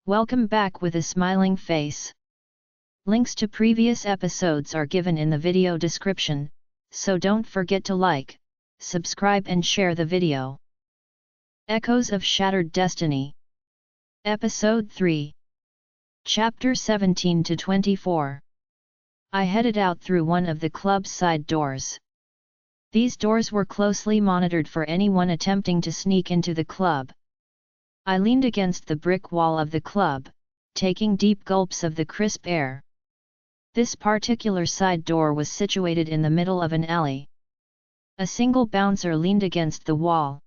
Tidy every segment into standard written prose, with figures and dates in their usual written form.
Welcome back with a smiling face. Links to previous episodes are given in the video description, so don't forget to like, subscribe and share the video. Echoes of Shattered Destiny. Episode 3. Chapter 17 to 24. I headed out through one of the club's side doors. These doors were closely monitored for anyone attempting to sneak into the club. I leaned against the brick wall of the club, taking deep gulps of the crisp air. This particular side door was situated in the middle of an alley. A single bouncer leaned against the wall.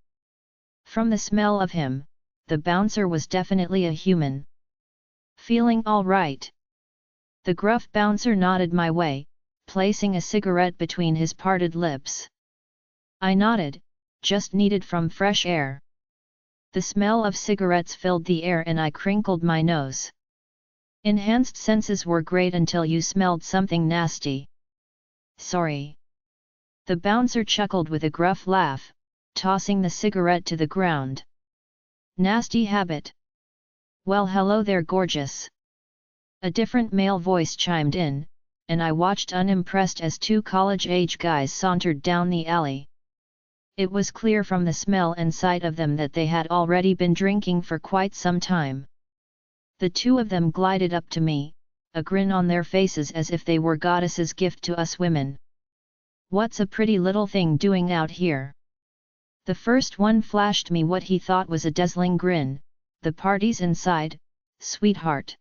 From the smell of him, the bouncer was definitely a human. Feeling all right? The gruff bouncer nodded my way, placing a cigarette between his parted lips. I nodded, just needed from fresh air. The smell of cigarettes filled the air and I crinkled my nose. Enhanced senses were great until you smelled something nasty. Sorry. The bouncer chuckled with a gruff laugh, tossing the cigarette to the ground. Nasty habit. Well, hello there, gorgeous. A different male voice chimed in, and I watched unimpressed as two college-age guys sauntered down the alley. It was clear from the smell and sight of them that they had already been drinking for quite some time. The two of them glided up to me, a grin on their faces as if they were goddesses' gift to us women. What's a pretty little thing doing out here? The first one flashed me what he thought was a dazzling grin. The party's inside, sweetheart.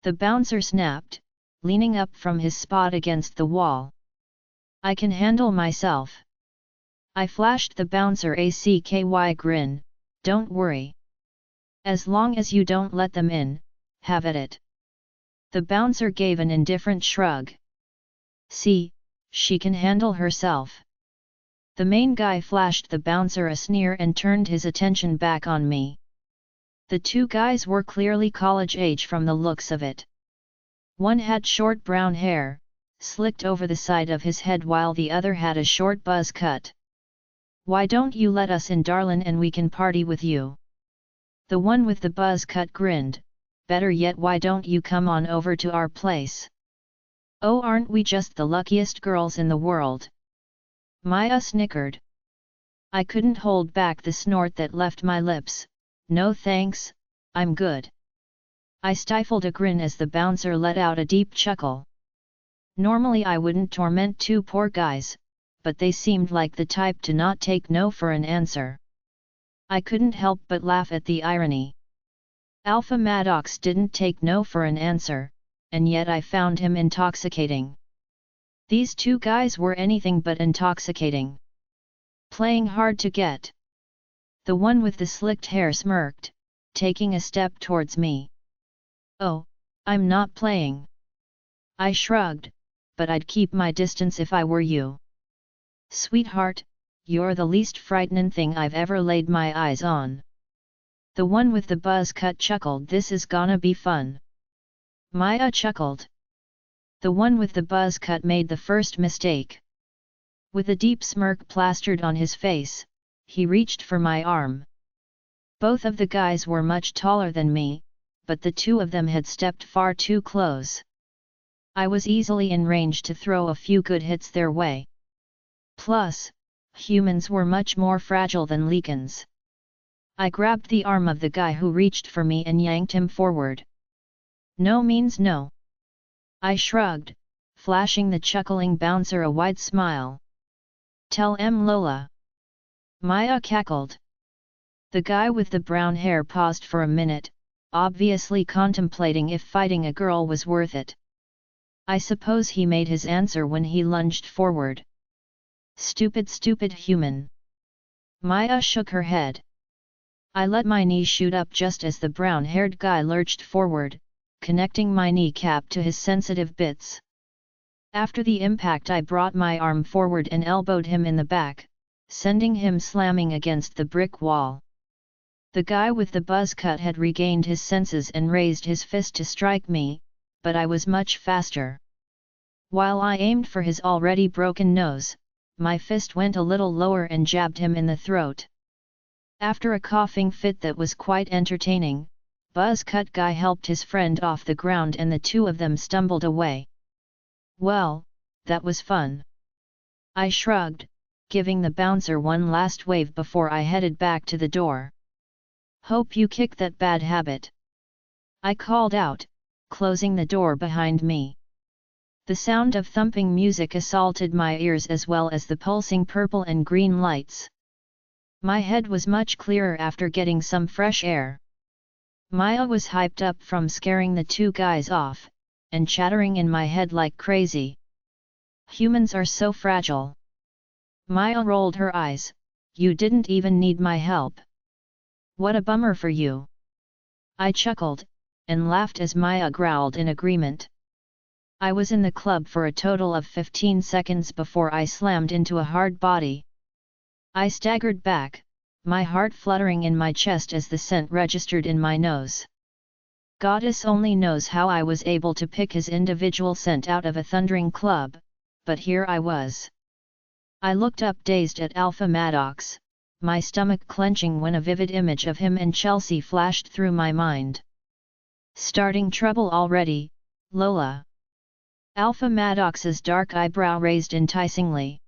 The bouncer snapped, leaning up from his spot against the wall. I can handle myself. I flashed the bouncer a CKY grin, don't worry. As long as you don't let them in, have at it. The bouncer gave an indifferent shrug. See, she can handle herself. The main guy flashed the bouncer a sneer and turned his attention back on me. The two guys were clearly college age from the looks of it. One had short brown hair, slicked over the side of his head while the other had a short buzz cut. Why don't you let us in, darlin', and we can party with you? The one with the buzz cut grinned. Better yet, why don't you come on over to our place? Oh, aren't we just the luckiest girls in the world? Maya snickered. I couldn't hold back the snort that left my lips. No thanks, I'm good. I stifled a grin as the bouncer let out a deep chuckle. Normally I wouldn't torment two poor guys, but they seemed like the type to not take no for an answer. I couldn't help but laugh at the irony. Alpha Maddox didn't take no for an answer, and yet I found him intoxicating. These two guys were anything but intoxicating. Playing hard to get. The one with the slicked hair smirked, taking a step towards me. Oh, I'm not playing. I shrugged, but I'd keep my distance if I were you. Sweetheart, you're the least frightening thing I've ever laid my eyes on. The one with the buzz cut chuckled. This is gonna be fun. Maya chuckled. The one with the buzz cut made the first mistake. With a deep smirk plastered on his face, he reached for my arm. Both of the guys were much taller than me, but the two of them had stepped far too close. I was easily in range to throw a few good hits their way. Plus, humans were much more fragile than Lycans. I grabbed the arm of the guy who reached for me and yanked him forward. No means no. I shrugged, flashing the chuckling bouncer a wide smile. Tell Lola. Maya cackled. The guy with the brown hair paused for a minute, obviously contemplating if fighting a girl was worth it. I suppose he made his answer when he lunged forward. Stupid human. Maya shook her head. I let my knee shoot up just as the brown-haired guy lurched forward, connecting my kneecap to his sensitive bits. After the impact, I brought my arm forward and elbowed him in the back, sending him slamming against the brick wall. The guy with the buzz cut had regained his senses and raised his fist to strike me, but I was much faster. While I aimed for his already broken nose, my fist went a little lower and jabbed him in the throat. After a coughing fit that was quite entertaining, Buzz-cut guy helped his friend off the ground and the two of them stumbled away. Well, that was fun. I shrugged, giving the bouncer one last wave before I headed back to the door. Hope you kick that bad habit. I called out, closing the door behind me. The sound of thumping music assaulted my ears as well as the pulsing purple and green lights. My head was much clearer after getting some fresh air. Maya was hyped up from scaring the two guys off, and chattering in my head like crazy. Humans are so fragile. Maya rolled her eyes. You didn't even need my help. What a bummer for you. I chuckled, and laughed as Maya growled in agreement. I was in the club for a total of 15 seconds before I slammed into a hard body. I staggered back, my heart fluttering in my chest as the scent registered in my nose. Goddess only knows how I was able to pick his individual scent out of a thundering club, but here I was. I looked up dazed at Alpha Maddox, my stomach clenching when a vivid image of him and Chelsea flashed through my mind. Starting trouble already, Lola. Alpha Maddox's dark eyebrow raised enticingly.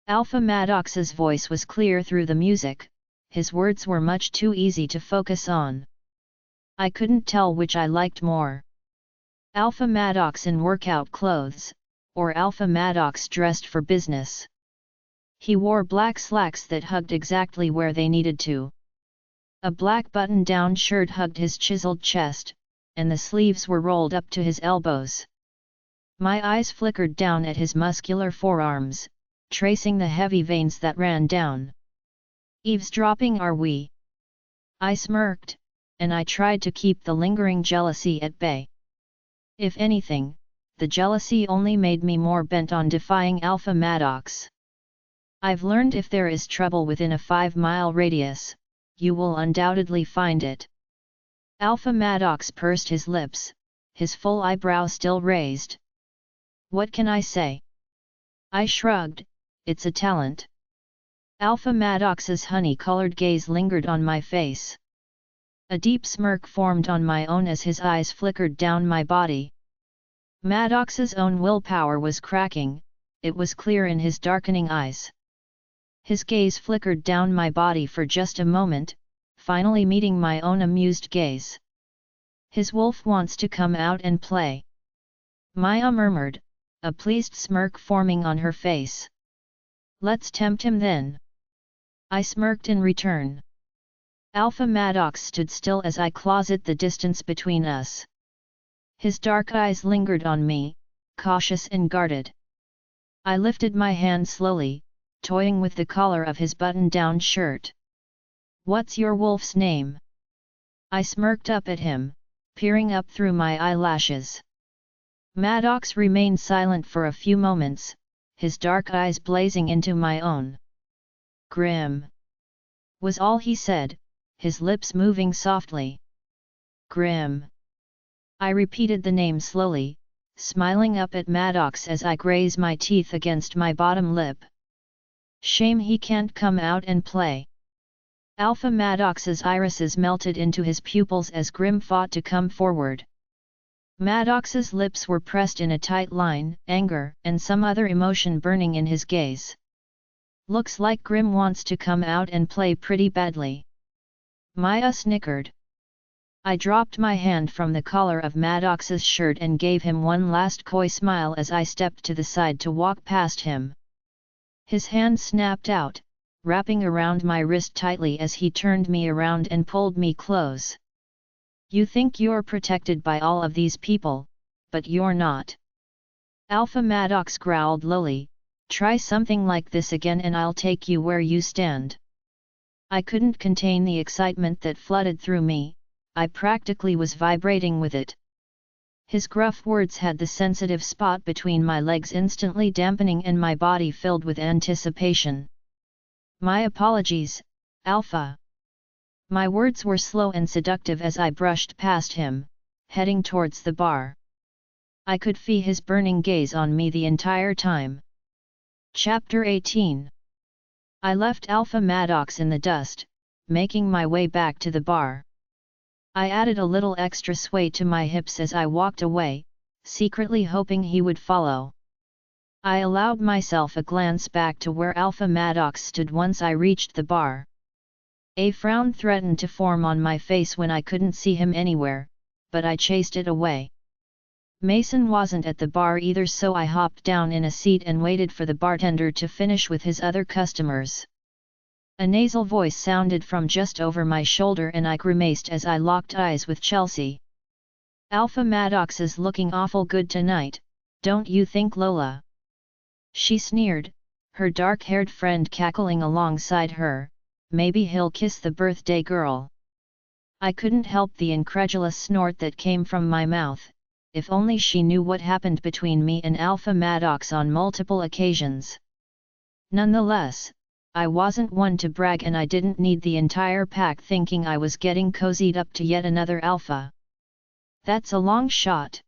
Alpha Maddox's voice was clear through the music, his words were much too easy to focus on. I couldn't tell which I liked more. Alpha Maddox in workout clothes, or Alpha Maddox dressed for business. He wore black slacks that hugged exactly where they needed to. A black button-down shirt hugged his chiseled chest, and the sleeves were rolled up to his elbows. My eyes flickered down at his muscular forearms, tracing the heavy veins that ran down. Eavesdropping, are we? I smirked, and I tried to keep the lingering jealousy at bay. If anything, the jealousy only made me more bent on defying Alpha Maddox. I've learned if there is trouble within a 5-mile radius, you will undoubtedly find it. Alpha Maddox pursed his lips, his full eyebrow still raised. What can I say? I shrugged, it's a talent. Alpha Maddox's honey-colored gaze lingered on my face. A deep smirk formed on my own as his eyes flickered down my body. Maddox's own willpower was cracking, it was clear in his darkening eyes. His gaze flickered down my body for just a moment, finally meeting my own amused gaze. His wolf wants to come out and play. Maya murmured, a pleased smirk forming on her face. Let's tempt him then. I smirked in return. Alpha Maddox stood still as I closet the distance between us. His dark eyes lingered on me, cautious and guarded. I lifted my hand slowly, toying with the collar of his button-down shirt. What's your wolf's name? I smirked up at him, peering up through my eyelashes. Maddox remained silent for a few moments, his dark eyes blazing into my own. Grim. Was all he said, his lips moving softly. Grim. I repeated the name slowly, smiling up at Maddox as I graze my teeth against my bottom lip. Shame he can't come out and play. Alpha Maddox's irises melted into his pupils as Grim fought to come forward. Maddox's lips were pressed in a tight line, anger and some other emotion burning in his gaze. Looks like Grim wants to come out and play pretty badly. Maya snickered. I dropped my hand from the collar of Maddox's shirt and gave him one last coy smile as I stepped to the side to walk past him. His hand snapped out, wrapping around my wrist tightly as he turned me around and pulled me close. You think you're protected by all of these people, but you're not. Alpha Maddox growled lowly, try something like this again and I'll take you where you stand. I couldn't contain the excitement that flooded through me, I practically was vibrating with it. His gruff words had the sensitive spot between my legs instantly dampening and my body filled with anticipation. My apologies, Alpha. My words were slow and seductive as I brushed past him, heading towards the bar. I could feel his burning gaze on me the entire time. Chapter 18. I left Alpha Maddox in the dust, making my way back to the bar. I added a little extra sway to my hips as I walked away, secretly hoping he would follow. I allowed myself a glance back to where Alpha Maddox stood once I reached the bar. A frown threatened to form on my face when I couldn't see him anywhere, but I chased it away. Mason wasn't at the bar either, so I hopped down in a seat and waited for the bartender to finish with his other customers. A nasal voice sounded from just over my shoulder and I grimaced as I locked eyes with Chelsea. "Alpha Maddox is looking awful good tonight, don't you think, Lola?" She sneered, her dark-haired friend cackling alongside her. "Maybe he'll kiss the birthday girl." I couldn't help the incredulous snort that came from my mouth. If only she knew what happened between me and Alpha Maddox on multiple occasions. Nonetheless, I wasn't one to brag and I didn't need the entire pack thinking I was getting cozied up to yet another alpha. "That's a long shot,"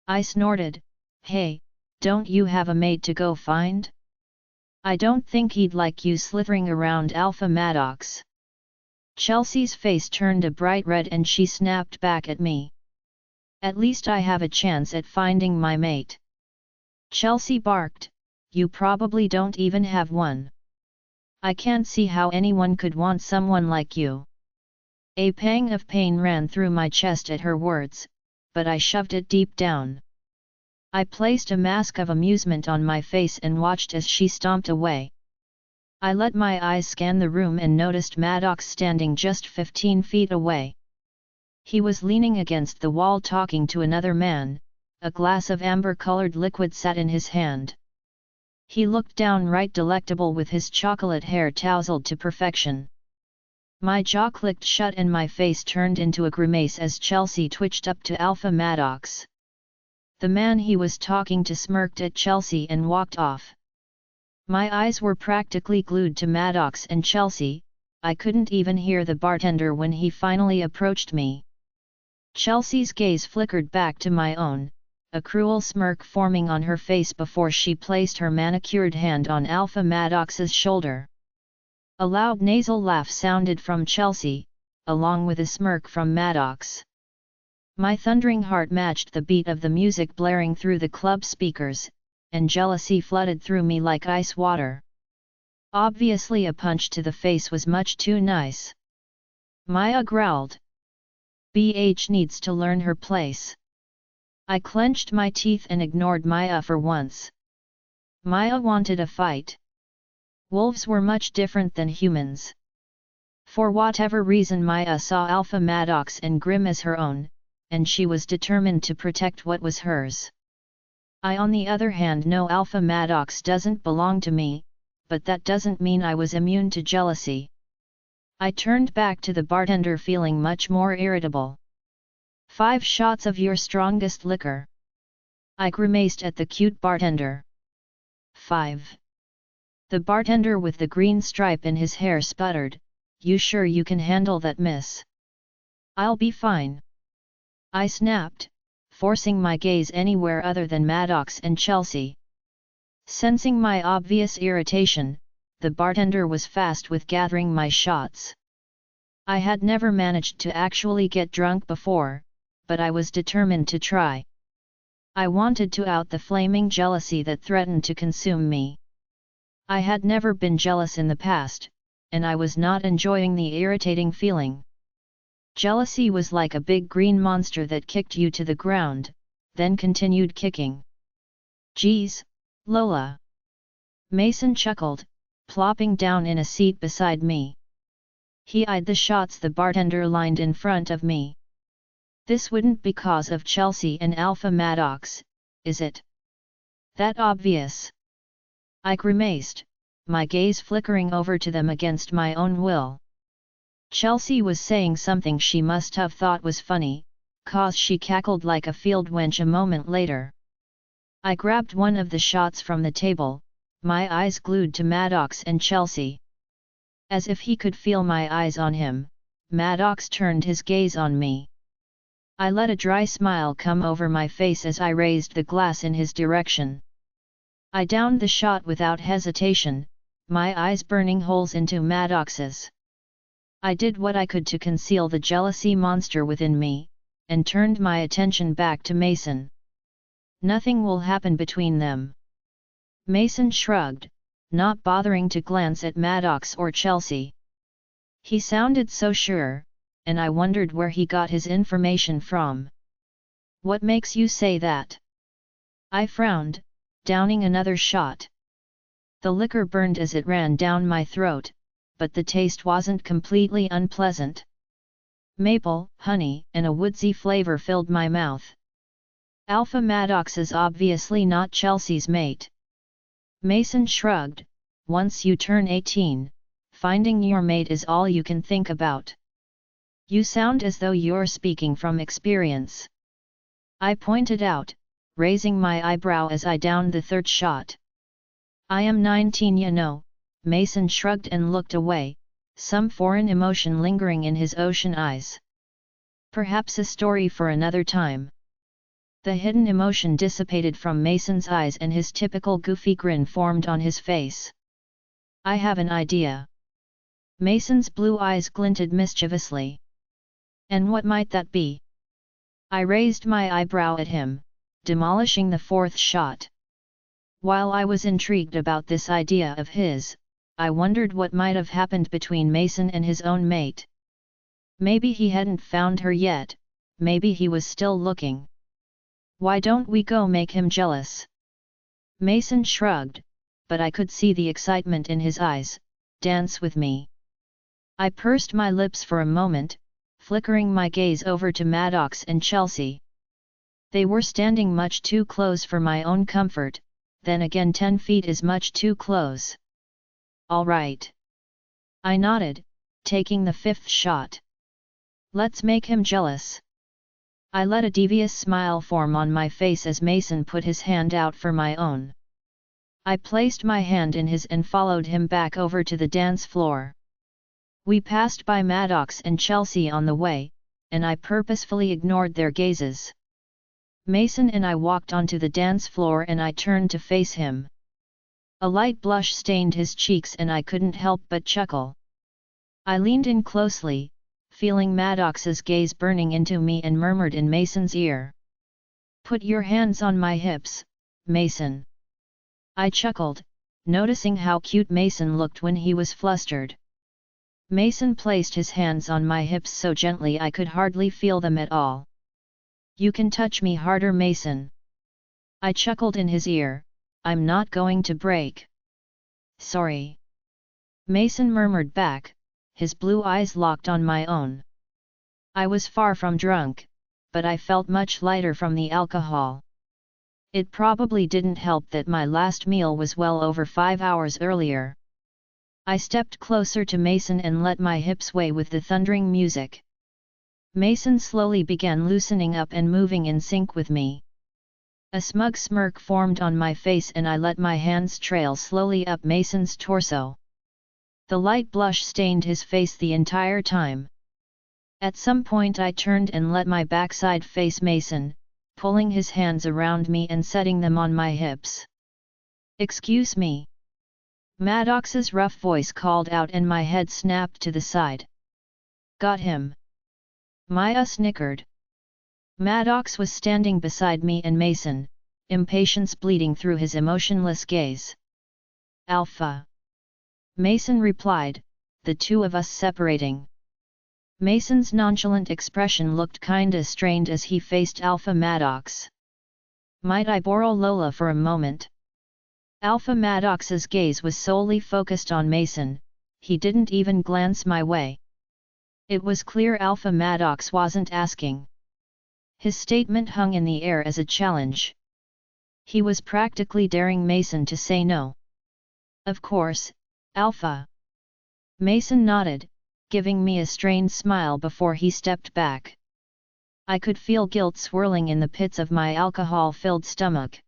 I snorted. "Hey, don't you have a mate to go find? I don't think he'd like you slithering around, Alpha Maddox." Chelsea's face turned a bright red and she snapped back at me. "At least I have a chance at finding my mate." Chelsea barked, "You probably don't even have one. I can't see how anyone could want someone like you." A pang of pain ran through my chest at her words, but I shoved it deep down. I placed a mask of amusement on my face and watched as she stomped away. I let my eyes scan the room and noticed Maddox standing just 15 feet away. He was leaning against the wall talking to another man, a glass of amber-colored liquid sat in his hand. He looked downright delectable with his chocolate hair tousled to perfection. My jaw clicked shut and my face turned into a grimace as Chelsea twitched up to Alpha Maddox. The man he was talking to smirked at Chelsea and walked off. My eyes were practically glued to Maddox and Chelsea. I couldn't even hear the bartender when he finally approached me. Chelsea's gaze flickered back to my own, a cruel smirk forming on her face before she placed her manicured hand on Alpha Maddox's shoulder. A loud nasal laugh sounded from Chelsea, along with a smirk from Maddox. My thundering heart matched the beat of the music blaring through the club speakers, and jealousy flooded through me like ice water. Obviously a punch to the face was much too nice. Maya growled. "BH needs to learn her place." I clenched my teeth and ignored Maya for once. Maya wanted a fight. Wolves were much different than humans. For whatever reason Maya saw Alpha Maddox and Grim as her own, and she was determined to protect what was hers. I on the other hand know Alpha Maddox doesn't belong to me, but that doesn't mean I was immune to jealousy. I turned back to the bartender feeling much more irritable. "5 shots of your strongest liquor." I grimaced at the cute bartender. 5. The bartender with the green stripe in his hair sputtered, "You sure you can handle that, miss?" "I'll be fine," I snapped, forcing my gaze anywhere other than Maddox and Chelsea. Sensing my obvious irritation, the bartender was fast with gathering my shots. I had never managed to actually get drunk before, but I was determined to try. I wanted to out the flaming jealousy that threatened to consume me. I had never been jealous in the past, and I was not enjoying the irritating feeling. Jealousy was like a big green monster that kicked you to the ground, then continued kicking. "Geez, Lola!" Mason chuckled, plopping down in a seat beside me. He eyed the shots the bartender lined in front of me. "This wouldn't be cause of Chelsea and Alpha Maddox, is it? That obvious?" I grimaced, my gaze flickering over to them against my own will. Chelsea was saying something she must have thought was funny, cause she cackled like a field wench a moment later. I grabbed one of the shots from the table, my eyes glued to Maddox and Chelsea. As if he could feel my eyes on him, Maddox turned his gaze on me. I let a dry smile come over my face as I raised the glass in his direction. I downed the shot without hesitation, my eyes burning holes into Maddox's. I did what I could to conceal the jealousy monster within me, and turned my attention back to Mason. Nothing will happen between them. Mason shrugged, not bothering to glance at Maddox or Chelsea. He sounded so sure, and I wondered where he got his information from. What makes you say that? I frowned, downing another shot. The liquor burned as it ran down my throat, but the taste wasn't completely unpleasant. Maple, honey, and a woodsy flavor filled my mouth. Alpha Maddox is obviously not Chelsea's mate. Mason shrugged. Once you turn 18, finding your mate is all you can think about. You sound as though you're speaking from experience. I pointed out, raising my eyebrow as I downed the third shot. I am 19, you know. Mason shrugged and looked away, some foreign emotion lingering in his ocean eyes. Perhaps a story for another time. The hidden emotion dissipated from Mason's eyes and his typical goofy grin formed on his face. I have an idea. Mason's blue eyes glinted mischievously. And what might that be? I raised my eyebrow at him, demolishing the fourth shot. While I was intrigued about this idea of his, I wondered what might have happened between Mason and his own mate. Maybe he hadn't found her yet, maybe he was still looking. Why don't we go make him jealous? Mason shrugged, but I could see the excitement in his eyes. Dance with me. I pursed my lips for a moment, flickering my gaze over to Maddox and Chelsea. They were standing much too close for my own comfort, then again 10 feet is much too close. All right. I nodded, taking the fifth shot. Let's make him jealous. I let a devious smile form on my face as Mason put his hand out for my own. I placed my hand in his and followed him back over to the dance floor. We passed by Maddox and Chelsea on the way, and I purposefully ignored their gazes. Mason and I walked onto the dance floor and I turned to face him. A light blush stained his cheeks and I couldn't help but chuckle. I leaned in closely, feeling Maddox's gaze burning into me, and murmured in Mason's ear. Put your hands on my hips, Mason. I chuckled, noticing how cute Mason looked when he was flustered. Mason placed his hands on my hips so gently I could hardly feel them at all. You can touch me harder, Mason. I chuckled in his ear. I'm not going to break. Sorry. Mason murmured back, his blue eyes locked on my own. I was far from drunk, but I felt much lighter from the alcohol. It probably didn't help that my last meal was well over 5 hours earlier. I stepped closer to Mason and let my hips sway with the thundering music. Mason slowly began loosening up and moving in sync with me. A smug smirk formed on my face and I let my hands trail slowly up Mason's torso. The light blush stained his face the entire time. At some point I turned and let my backside face Mason, pulling his hands around me and setting them on my hips. Excuse me. Maddox's rough voice called out and my head snapped to the side. Got him. Maya snickered. Maddox was standing beside me and Mason, impatience bleeding through his emotionless gaze. Alpha. Mason replied, the two of us separating. Mason's nonchalant expression looked kinda strained as he faced Alpha Maddox. Might I borrow Lola for a moment? Alpha Maddox's gaze was solely focused on Mason, he didn't even glance my way. It was clear Alpha Maddox wasn't asking. His statement hung in the air as a challenge. He was practically daring Mason to say no. Of course, Alpha. Mason nodded, giving me a strained smile before he stepped back. I could feel guilt swirling in the pits of my alcohol-filled stomach.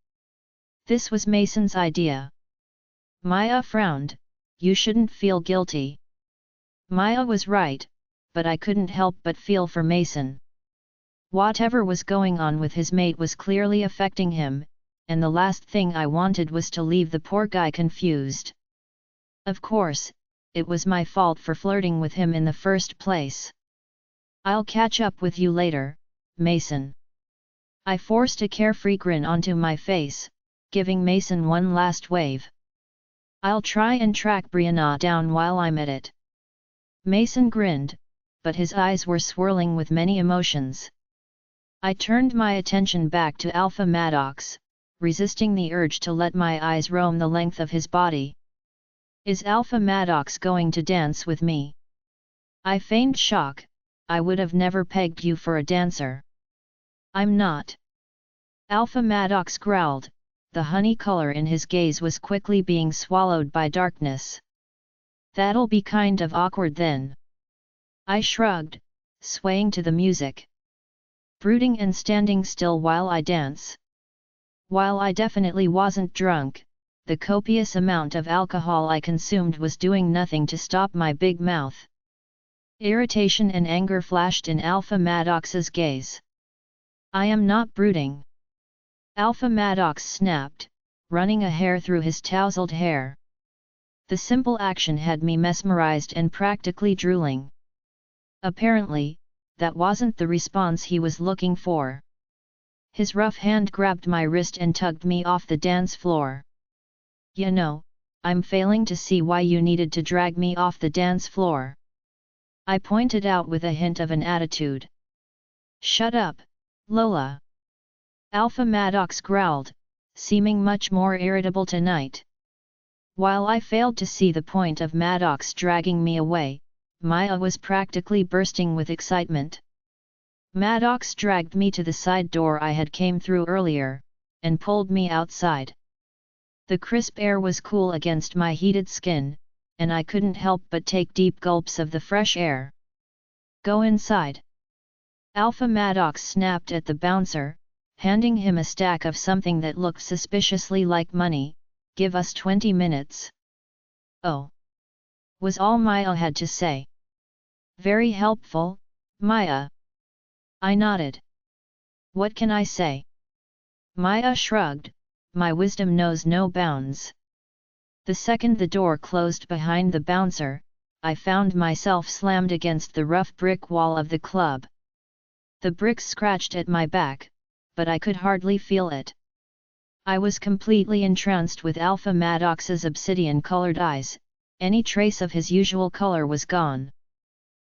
This was Mason's idea. Maya frowned, you shouldn't feel guilty. Maya was right, but I couldn't help but feel for Mason. Whatever was going on with his mate was clearly affecting him, and the last thing I wanted was to leave the poor guy confused. Of course, it was my fault for flirting with him in the first place. I'll catch up with you later, Mason. I forced a carefree grin onto my face, giving Mason one last wave. I'll try and track Brianna down while I'm at it. Mason grinned, but his eyes were swirling with many emotions. I turned my attention back to Alpha Maddox, resisting the urge to let my eyes roam the length of his body. Is Alpha Maddox going to dance with me? I feigned shock. I would have never pegged you for a dancer. I'm not. Alpha Maddox growled, the honey color in his gaze was quickly being swallowed by darkness. That'll be kind of awkward then. I shrugged, swaying to the music. Brooding and standing still while I dance. While I definitely wasn't drunk, the copious amount of alcohol I consumed was doing nothing to stop my big mouth. Irritation and anger flashed in Alpha Maddox's gaze. I am not brooding. Alpha Maddox snapped, running a hair through his tousled hair. The simple action had me mesmerized and practically drooling. Apparently, that wasn't the response he was looking for. His rough hand grabbed my wrist and tugged me off the dance floor. You know, I'm failing to see why you needed to drag me off the dance floor. I pointed out with a hint of an attitude. Shut up, Lola. Alpha Maddox growled, seeming much more irritable tonight. While I failed to see the point of Maddox dragging me away, Maya was practically bursting with excitement. Maddox dragged me to the side door I had came through earlier, and pulled me outside. The crisp air was cool against my heated skin, and I couldn't help but take deep gulps of the fresh air. Go inside. Alpha Maddox snapped at the bouncer, handing him a stack of something that looked suspiciously like money. Give us 20 minutes. Oh. Was all Maya had to say. Very helpful, Maya. I nodded. What can I say? Maya shrugged, my wisdom knows no bounds. The second the door closed behind the bouncer, I found myself slammed against the rough brick wall of the club. The bricks scratched at my back, but I could hardly feel it. I was completely entranced with Alpha Maddox's obsidian-colored eyes, any trace of his usual color was gone.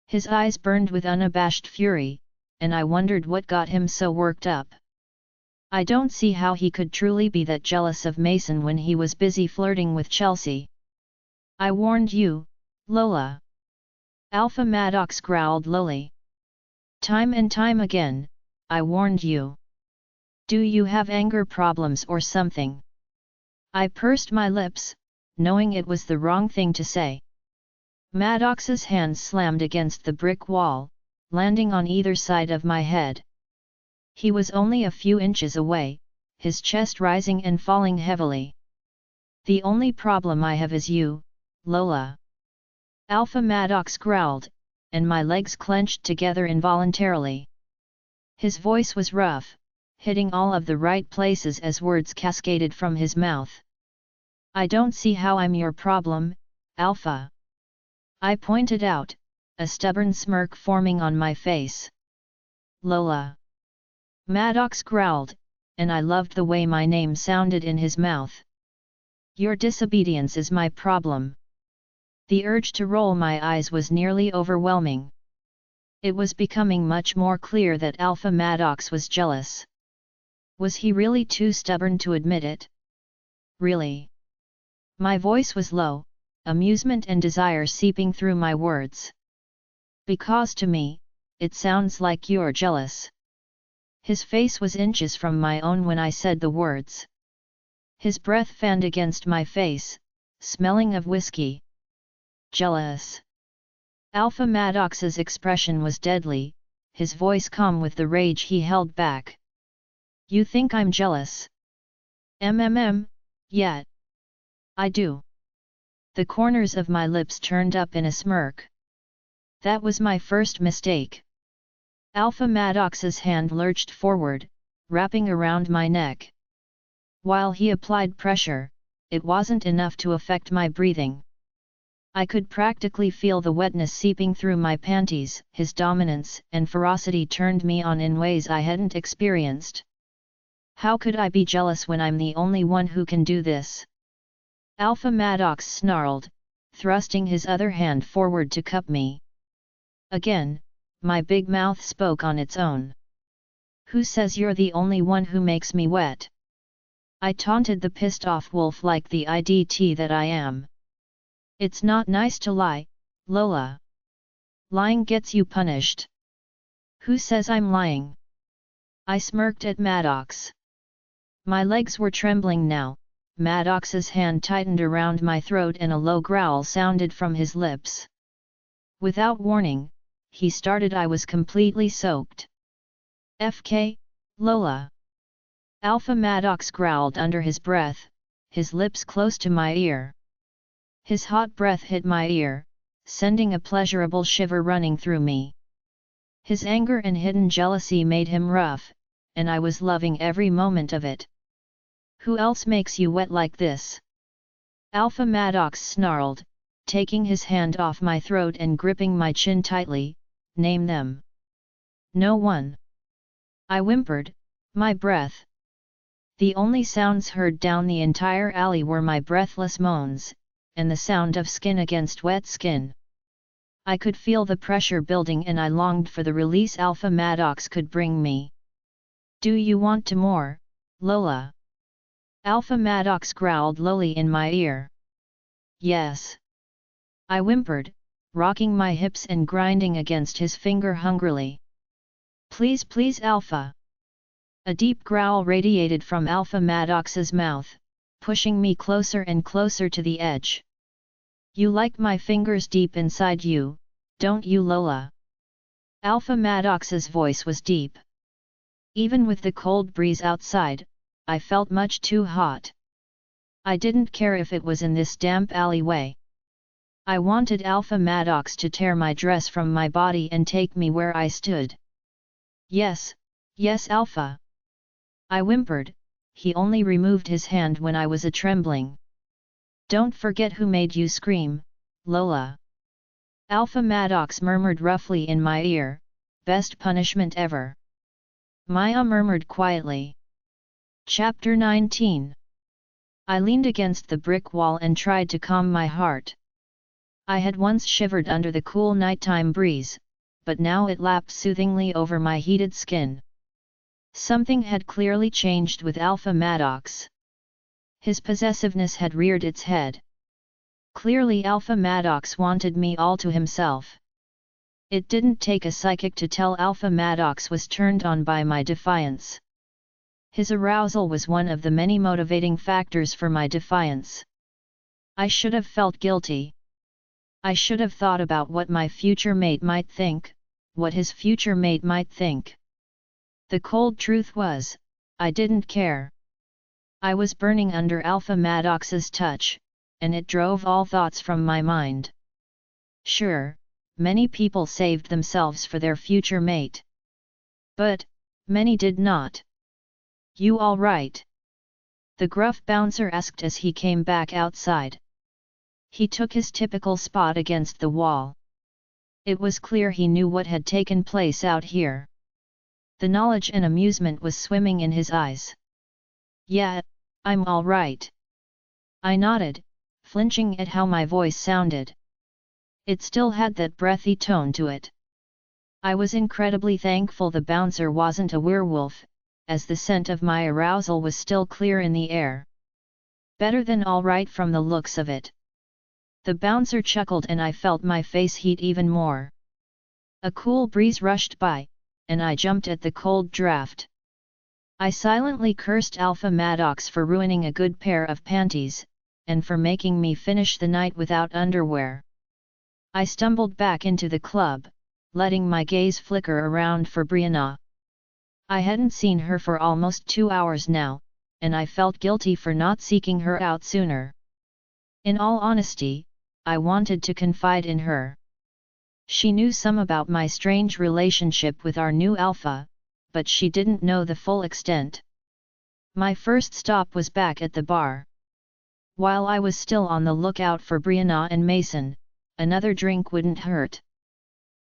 His eyes burned with unabashed fury, and I wondered what got him so worked up. I don't see how he could truly be that jealous of Mason when he was busy flirting with Chelsea. I warned you, Lola. Alpha Maddox growled lowly. Time and time again, I warned you. Do you have anger problems or something? I pursed my lips, knowing it was the wrong thing to say. Maddox's hands slammed against the brick wall, landing on either side of my head. He was only a few inches away, his chest rising and falling heavily. The only problem I have is you, Lola. Alpha Maddox growled, and my legs clenched together involuntarily. His voice was rough, hitting all of the right places as words cascaded from his mouth. I don't see how I'm your problem, Alpha. I pointed out, a stubborn smirk forming on my face. Lola. Maddox growled, and I loved the way my name sounded in his mouth. Your disobedience is my problem. The urge to roll my eyes was nearly overwhelming. It was becoming much more clear that Alpha Maddox was jealous. Was he really too stubborn to admit it? Really? My voice was low, amusement and desire seeping through my words. Because to me, it sounds like you're jealous. His face was inches from my own when I said the words. His breath fanned against my face, smelling of whiskey. Jealous. Alpha Maddox's expression was deadly, his voice calm with the rage he held back. You think I'm jealous? Yeah. I do. The corners of my lips turned up in a smirk. That was my first mistake. Alpha Maddox's hand lurched forward, wrapping around my neck. While he applied pressure, it wasn't enough to affect my breathing. I could practically feel the wetness seeping through my panties. His dominance and ferocity turned me on in ways I hadn't experienced. How could I be jealous when I'm the only one who can do this? Alpha Maddox snarled, thrusting his other hand forward to cup me. Again, my big mouth spoke on its own. Who says you're the only one who makes me wet? I taunted the pissed-off wolf like the IDT that I am. It's not nice to lie, Lola. Lying gets you punished. Who says I'm lying? I smirked at Maddox. My legs were trembling now. Maddox's hand tightened around my throat and a low growl sounded from his lips. Without warning, he started. I was completely soaked. FK, Lola. Alpha Maddox growled under his breath, his lips close to my ear. His hot breath hit my ear, sending a pleasurable shiver running through me. His anger and hidden jealousy made him rough, and I was loving every moment of it. Who else makes you wet like this? Alpha Maddox snarled, taking his hand off my throat and gripping my chin tightly. Name them. No one. I whimpered, my breath. The only sounds heard down the entire alley were my breathless moans, and the sound of skin against wet skin. I could feel the pressure building and I longed for the release Alpha Maddox could bring me. Do you want to more, Lola? Alpha Maddox growled lowly in my ear. Yes. I whimpered, rocking my hips and grinding against his finger hungrily. Please, please, Alpha. A deep growl radiated from Alpha Maddox's mouth, pushing me closer and closer to the edge. You like my fingers deep inside you, don't you, Lola? Alpha Maddox's voice was deep. Even with the cold breeze outside, I felt much too hot. I didn't care if it was in this damp alleyway. I wanted Alpha Maddox to tear my dress from my body and take me where I stood. Yes, yes, Alpha. I whimpered. He only removed his hand when I was a-trembling. Don't forget who made you scream, Lola. Alpha Maddox murmured roughly in my ear, best punishment ever. Maya murmured quietly. Chapter 19. I leaned against the brick wall and tried to calm my heart. I had once shivered under the cool nighttime breeze, but now it lapped soothingly over my heated skin. Something had clearly changed with Alpha Maddox. His possessiveness had reared its head. Clearly Alpha Maddox wanted me all to himself. It didn't take a psychic to tell Alpha Maddox was turned on by my defiance. His arousal was one of the many motivating factors for my defiance. I should have felt guilty. I should have thought about what my future mate might think, what his future mate might think. The cold truth was, I didn't care. I was burning under Alpha Maddox's touch, and it drove all thoughts from my mind. Sure, many people saved themselves for their future mate. But, many did not. You all right? The gruff bouncer asked as he came back outside. He took his typical spot against the wall. It was clear he knew what had taken place out here. The knowledge and amusement was swimming in his eyes. Yeah, I'm all right. I nodded, flinching at how my voice sounded. It still had that breathy tone to it. I was incredibly thankful the bouncer wasn't a werewolf, as the scent of my arousal was still clear in the air. Better than all right from the looks of it. The bouncer chuckled and I felt my face heat even more. A cool breeze rushed by, and I jumped at the cold draft. I silently cursed Alpha Maddox for ruining a good pair of panties, and for making me finish the night without underwear. I stumbled back into the club, letting my gaze flicker around for Brianna. I hadn't seen her for almost 2 hours now, and I felt guilty for not seeking her out sooner. In all honesty, I wanted to confide in her. She knew some about my strange relationship with our new Alpha, but she didn't know the full extent. My first stop was back at the bar. While I was still on the lookout for Brianna and Mason, another drink wouldn't hurt.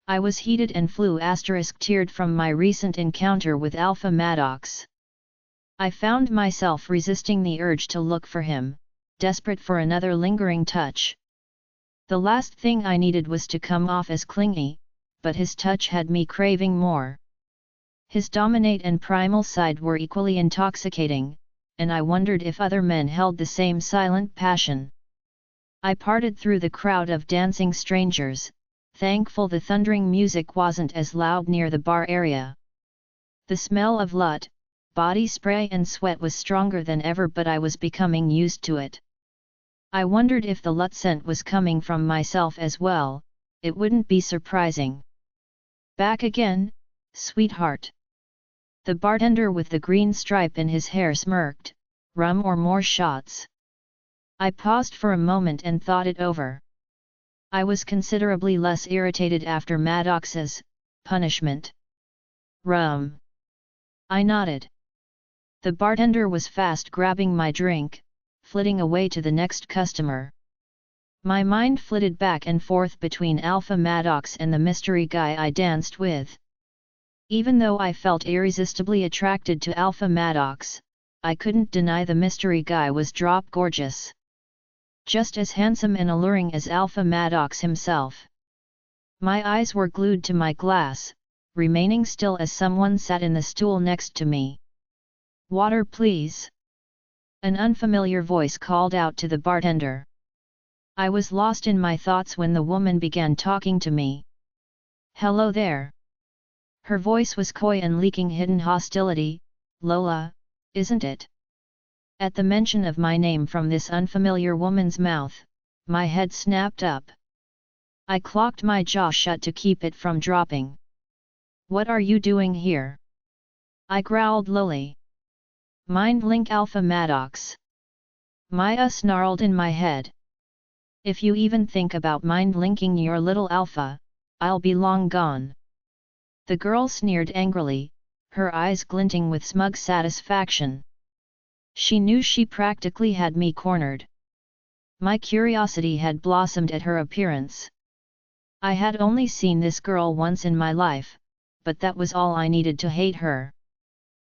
I was heated and teared from my recent encounter with Alpha Maddox. I found myself resisting the urge to look for him, desperate for another lingering touch. The last thing I needed was to come off as clingy, but his touch had me craving more. His dominate and primal side were equally intoxicating, and I wondered if other men held the same silent passion. I parted through the crowd of dancing strangers, thankful the thundering music wasn't as loud near the bar area. The smell of lut, body spray and sweat was stronger than ever, but I was becoming used to it. I wondered if the lut scent was coming from myself as well. It wouldn't be surprising. Back again, sweetheart. The bartender with the green stripe in his hair smirked. Rum or more shots? I paused for a moment and thought it over. I was considerably less irritated after Maddox's punishment. Rum. I nodded. The bartender was fast grabbing my drink, flitting away to the next customer. My mind flitted back and forth between Alpha Maddox and the mystery guy I danced with. Even though I felt irresistibly attracted to Alpha Maddox, I couldn't deny the mystery guy was drop gorgeous. Just as handsome and alluring as Alpha Maddox himself. My eyes were glued to my glass, remaining still as someone sat in the stool next to me. Water please. An unfamiliar voice called out to the bartender. I was lost in my thoughts when the woman began talking to me. Hello there. Her voice was coy and leaking hidden hostility. Lola, isn't it? At the mention of my name from this unfamiliar woman's mouth, my head snapped up. I clocked my jaw shut to keep it from dropping. What are you doing here? I growled lowly. Mind link Alpha Maddox. Maya snarled in my head. If you even think about mind linking your little Alpha, I'll be long gone. The girl sneered angrily, her eyes glinting with smug satisfaction. She knew she practically had me cornered. My curiosity had blossomed at her appearance. I had only seen this girl once in my life, but that was all I needed to hate her.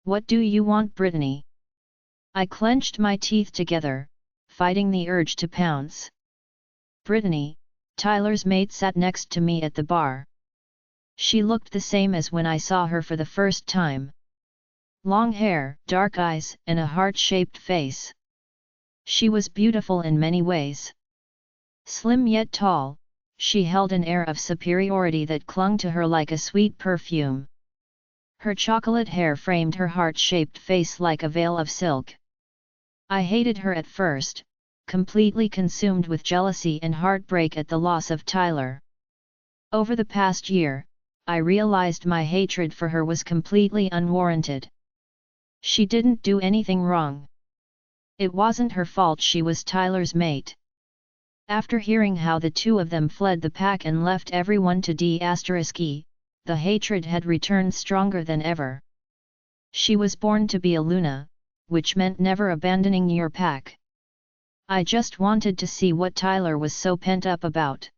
What do you want, Brittany? I clenched my teeth together, fighting the urge to pounce. Brittany, Tyler's mate, sat next to me at the bar. She looked the same as when I saw her for the first time. Long hair, dark eyes, and a heart-shaped face. She was beautiful in many ways. Slim yet tall, she held an air of superiority that clung to her like a sweet perfume. Her chocolate hair framed her heart-shaped face like a veil of silk. I hated her at first, completely consumed with jealousy and heartbreak at the loss of Tyler. Over the past year, I realized my hatred for her was completely unwarranted. She didn't do anything wrong. It wasn't her fault she was Tyler's mate. After hearing how the two of them fled the pack and left everyone to D*E, the hatred had returned stronger than ever. She was born to be a Luna, which meant never abandoning your pack. I just wanted to see what Tyler was so pent up about.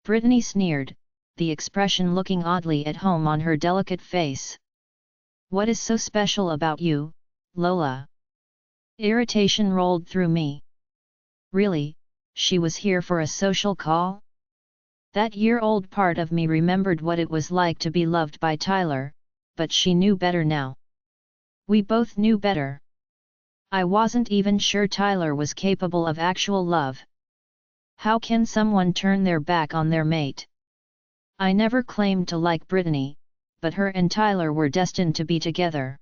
Brittany sneered, the expression looking oddly at home on her delicate face. What is so special about you, Lola? Irritation rolled through me. Really, she was here for a social call? That year-old part of me remembered what it was like to be loved by Tyler, but she knew better now. We both knew better. I wasn't even sure Tyler was capable of actual love. How can someone turn their back on their mate? I never claimed to like Brittany, but her and Tyler were destined to be together.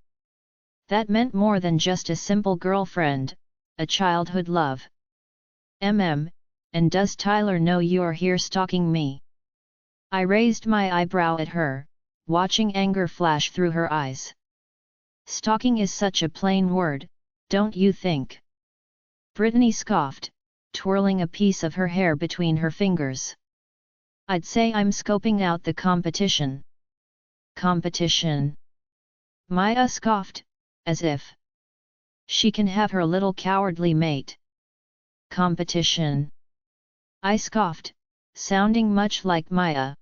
That meant more than just a simple girlfriend, a childhood love. And does Tyler know you're here stalking me? I raised my eyebrow at her, watching anger flash through her eyes. Stalking is such a plain word, don't you think? Brittany scoffed, twirling a piece of her hair between her fingers. I'd say I'm scoping out the competition. Competition? Maya scoffed, as if she can have her little cowardly mate. Competition. I scoffed, sounding much like Maya.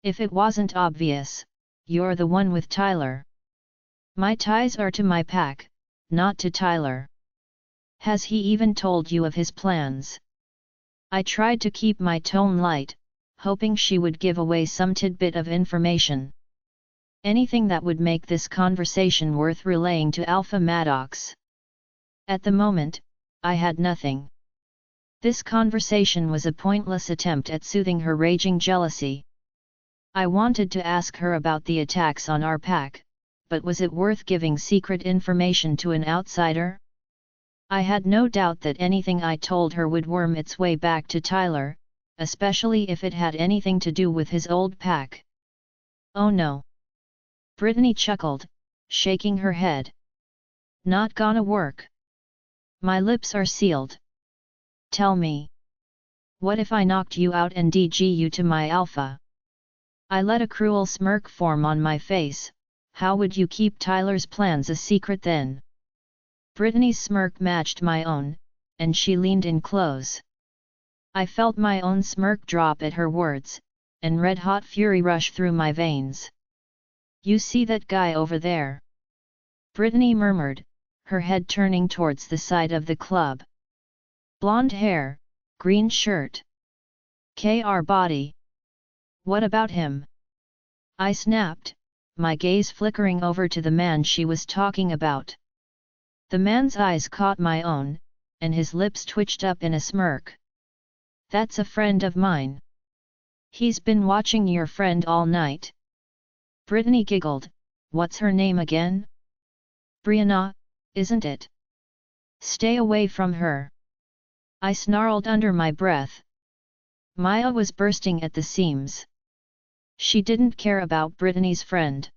If it wasn't obvious, you're the one with Tyler. My ties are to my pack, not to Tyler. Has he even told you of his plans? I tried to keep my tone light, hoping she would give away some tidbit of information. Anything that would make this conversation worth relaying to Alpha Maddox. At the moment, I had nothing. This conversation was a pointless attempt at soothing her raging jealousy. I wanted to ask her about the attacks on our pack, but was it worth giving secret information to an outsider? I had no doubt that anything I told her would worm its way back to Tyler, especially if it had anything to do with his old pack. Oh no! Brittany chuckled, shaking her head. Not gonna work. My lips are sealed. Tell me. What if I knocked you out and DG you to my alpha? I let a cruel smirk form on my face. How would you keep Tyler's plans a secret then? Brittany's smirk matched my own, and she leaned in close. I felt my own smirk drop at her words, and red-hot fury rush through my veins. You see that guy over there? Brittany murmured, her head turning towards the side of the club. Blonde hair, green shirt. KR body. What about him? I snapped, my gaze flickering over to the man she was talking about. The man's eyes caught my own, and his lips twitched up in a smirk. That's a friend of mine. He's been watching your friend all night. Brittany giggled. What's her name again? Brianna, isn't it? Stay away from her. I snarled under my breath. Maya was bursting at the seams. She didn't care about Brittany's friend.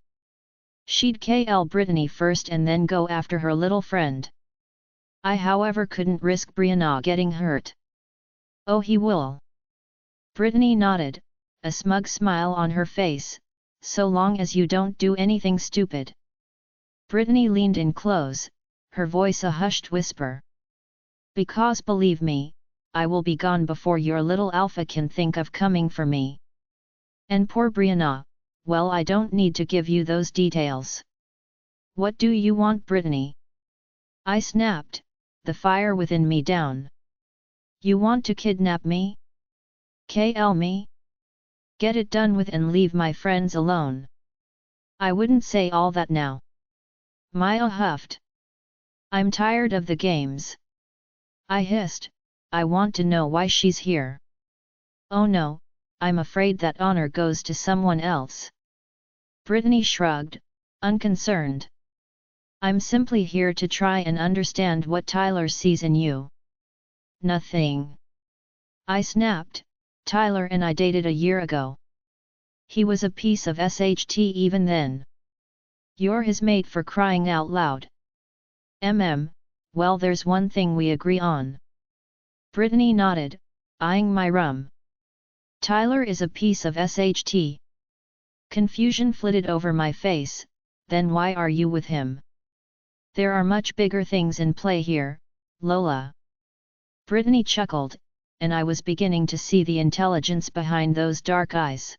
She'd KL Brittany first and then go after her little friend. I however couldn't risk Brianna getting hurt. Oh, he will. Brittany nodded, a smug smile on her face, so long as you don't do anything stupid. Brittany leaned in close, her voice a hushed whisper. Because believe me, I will be gone before your little alpha can think of coming for me. And poor Brianna, well, I don't need to give you those details. What do you want, Brittany? I snapped, the fire within me down. You want to kidnap me? KL me? Get it done with and leave my friends alone. I wouldn't say all that now. Maya huffed. I'm tired of the games. I hissed, I want to know why she's here. Oh no, I'm afraid that honor goes to someone else. Brittany shrugged, unconcerned. I'm simply here to try and understand what Tyler sees in you. Nothing. I snapped, Tyler and I dated a year ago. He was a piece of SHT even then. You're his mate for crying out loud. Well, there's one thing we agree on. Brittany nodded, eyeing my rum. Tyler is a piece of SHT. Confusion flitted over my face. Then why are you with him? There are much bigger things in play here, Lola. Brittany chuckled, and I was beginning to see the intelligence behind those dark eyes.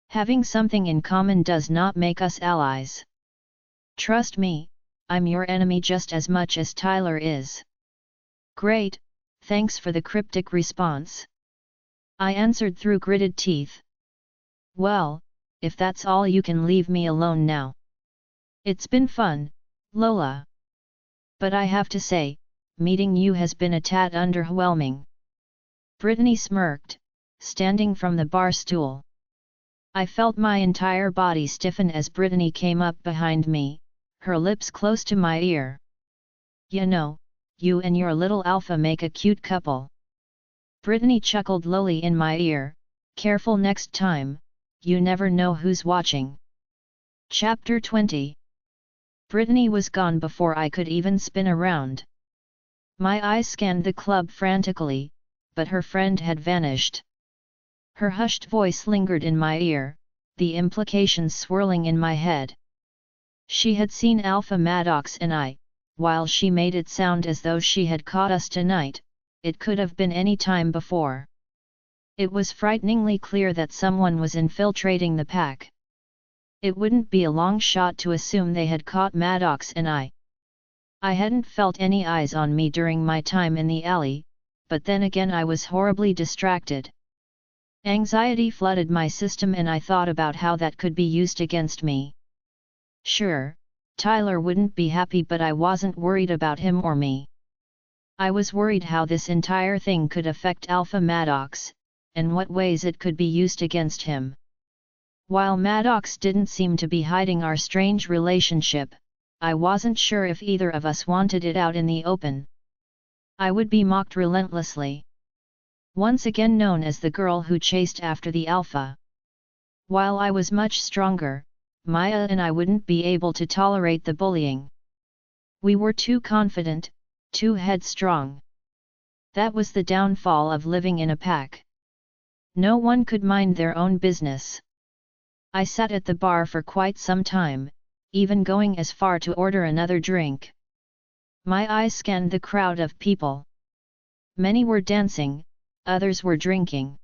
Having something in common does not make us allies. Trust me, I'm your enemy just as much as Tyler is. Great, thanks for the cryptic response. I answered through gritted teeth. Well, if that's all, you can leave me alone now. It's been fun, Lola. But I have to say, meeting you has been a tad underwhelming. Brittany smirked, standing from the bar stool. I felt my entire body stiffen as Brittany came up behind me, her lips close to my ear. You know, you and your little alpha make a cute couple. Brittany chuckled lowly in my ear, careful next time, you never know who's watching. Chapter 20. Brittany was gone before I could even spin around. My eyes scanned the club frantically, but her friend had vanished. Her hushed voice lingered in my ear, the implications swirling in my head. She had seen Alpha Maddox and I, while she made it sound as though she had caught us tonight, it could have been any time before. It was frighteningly clear that someone was infiltrating the pack. It wouldn't be a long shot to assume they had caught Maddox and I. I hadn't felt any eyes on me during my time in the alley, but then again I was horribly distracted. Anxiety flooded my system and I thought about how that could be used against me. Sure, Tyler wouldn't be happy, but I wasn't worried about him or me. I was worried how this entire thing could affect Alpha Maddox, and what ways it could be used against him. While Maddox didn't seem to be hiding our strange relationship, I wasn't sure if either of us wanted it out in the open. I would be mocked relentlessly. Once again known as the girl who chased after the alpha. While I was much stronger, Maya and I wouldn't be able to tolerate the bullying. We were too confident, too headstrong. That was the downfall of living in a pack. No one could mind their own business. I sat at the bar for quite some time, even going as far to order another drink. My eyes scanned the crowd of people. Many were dancing, others were drinking.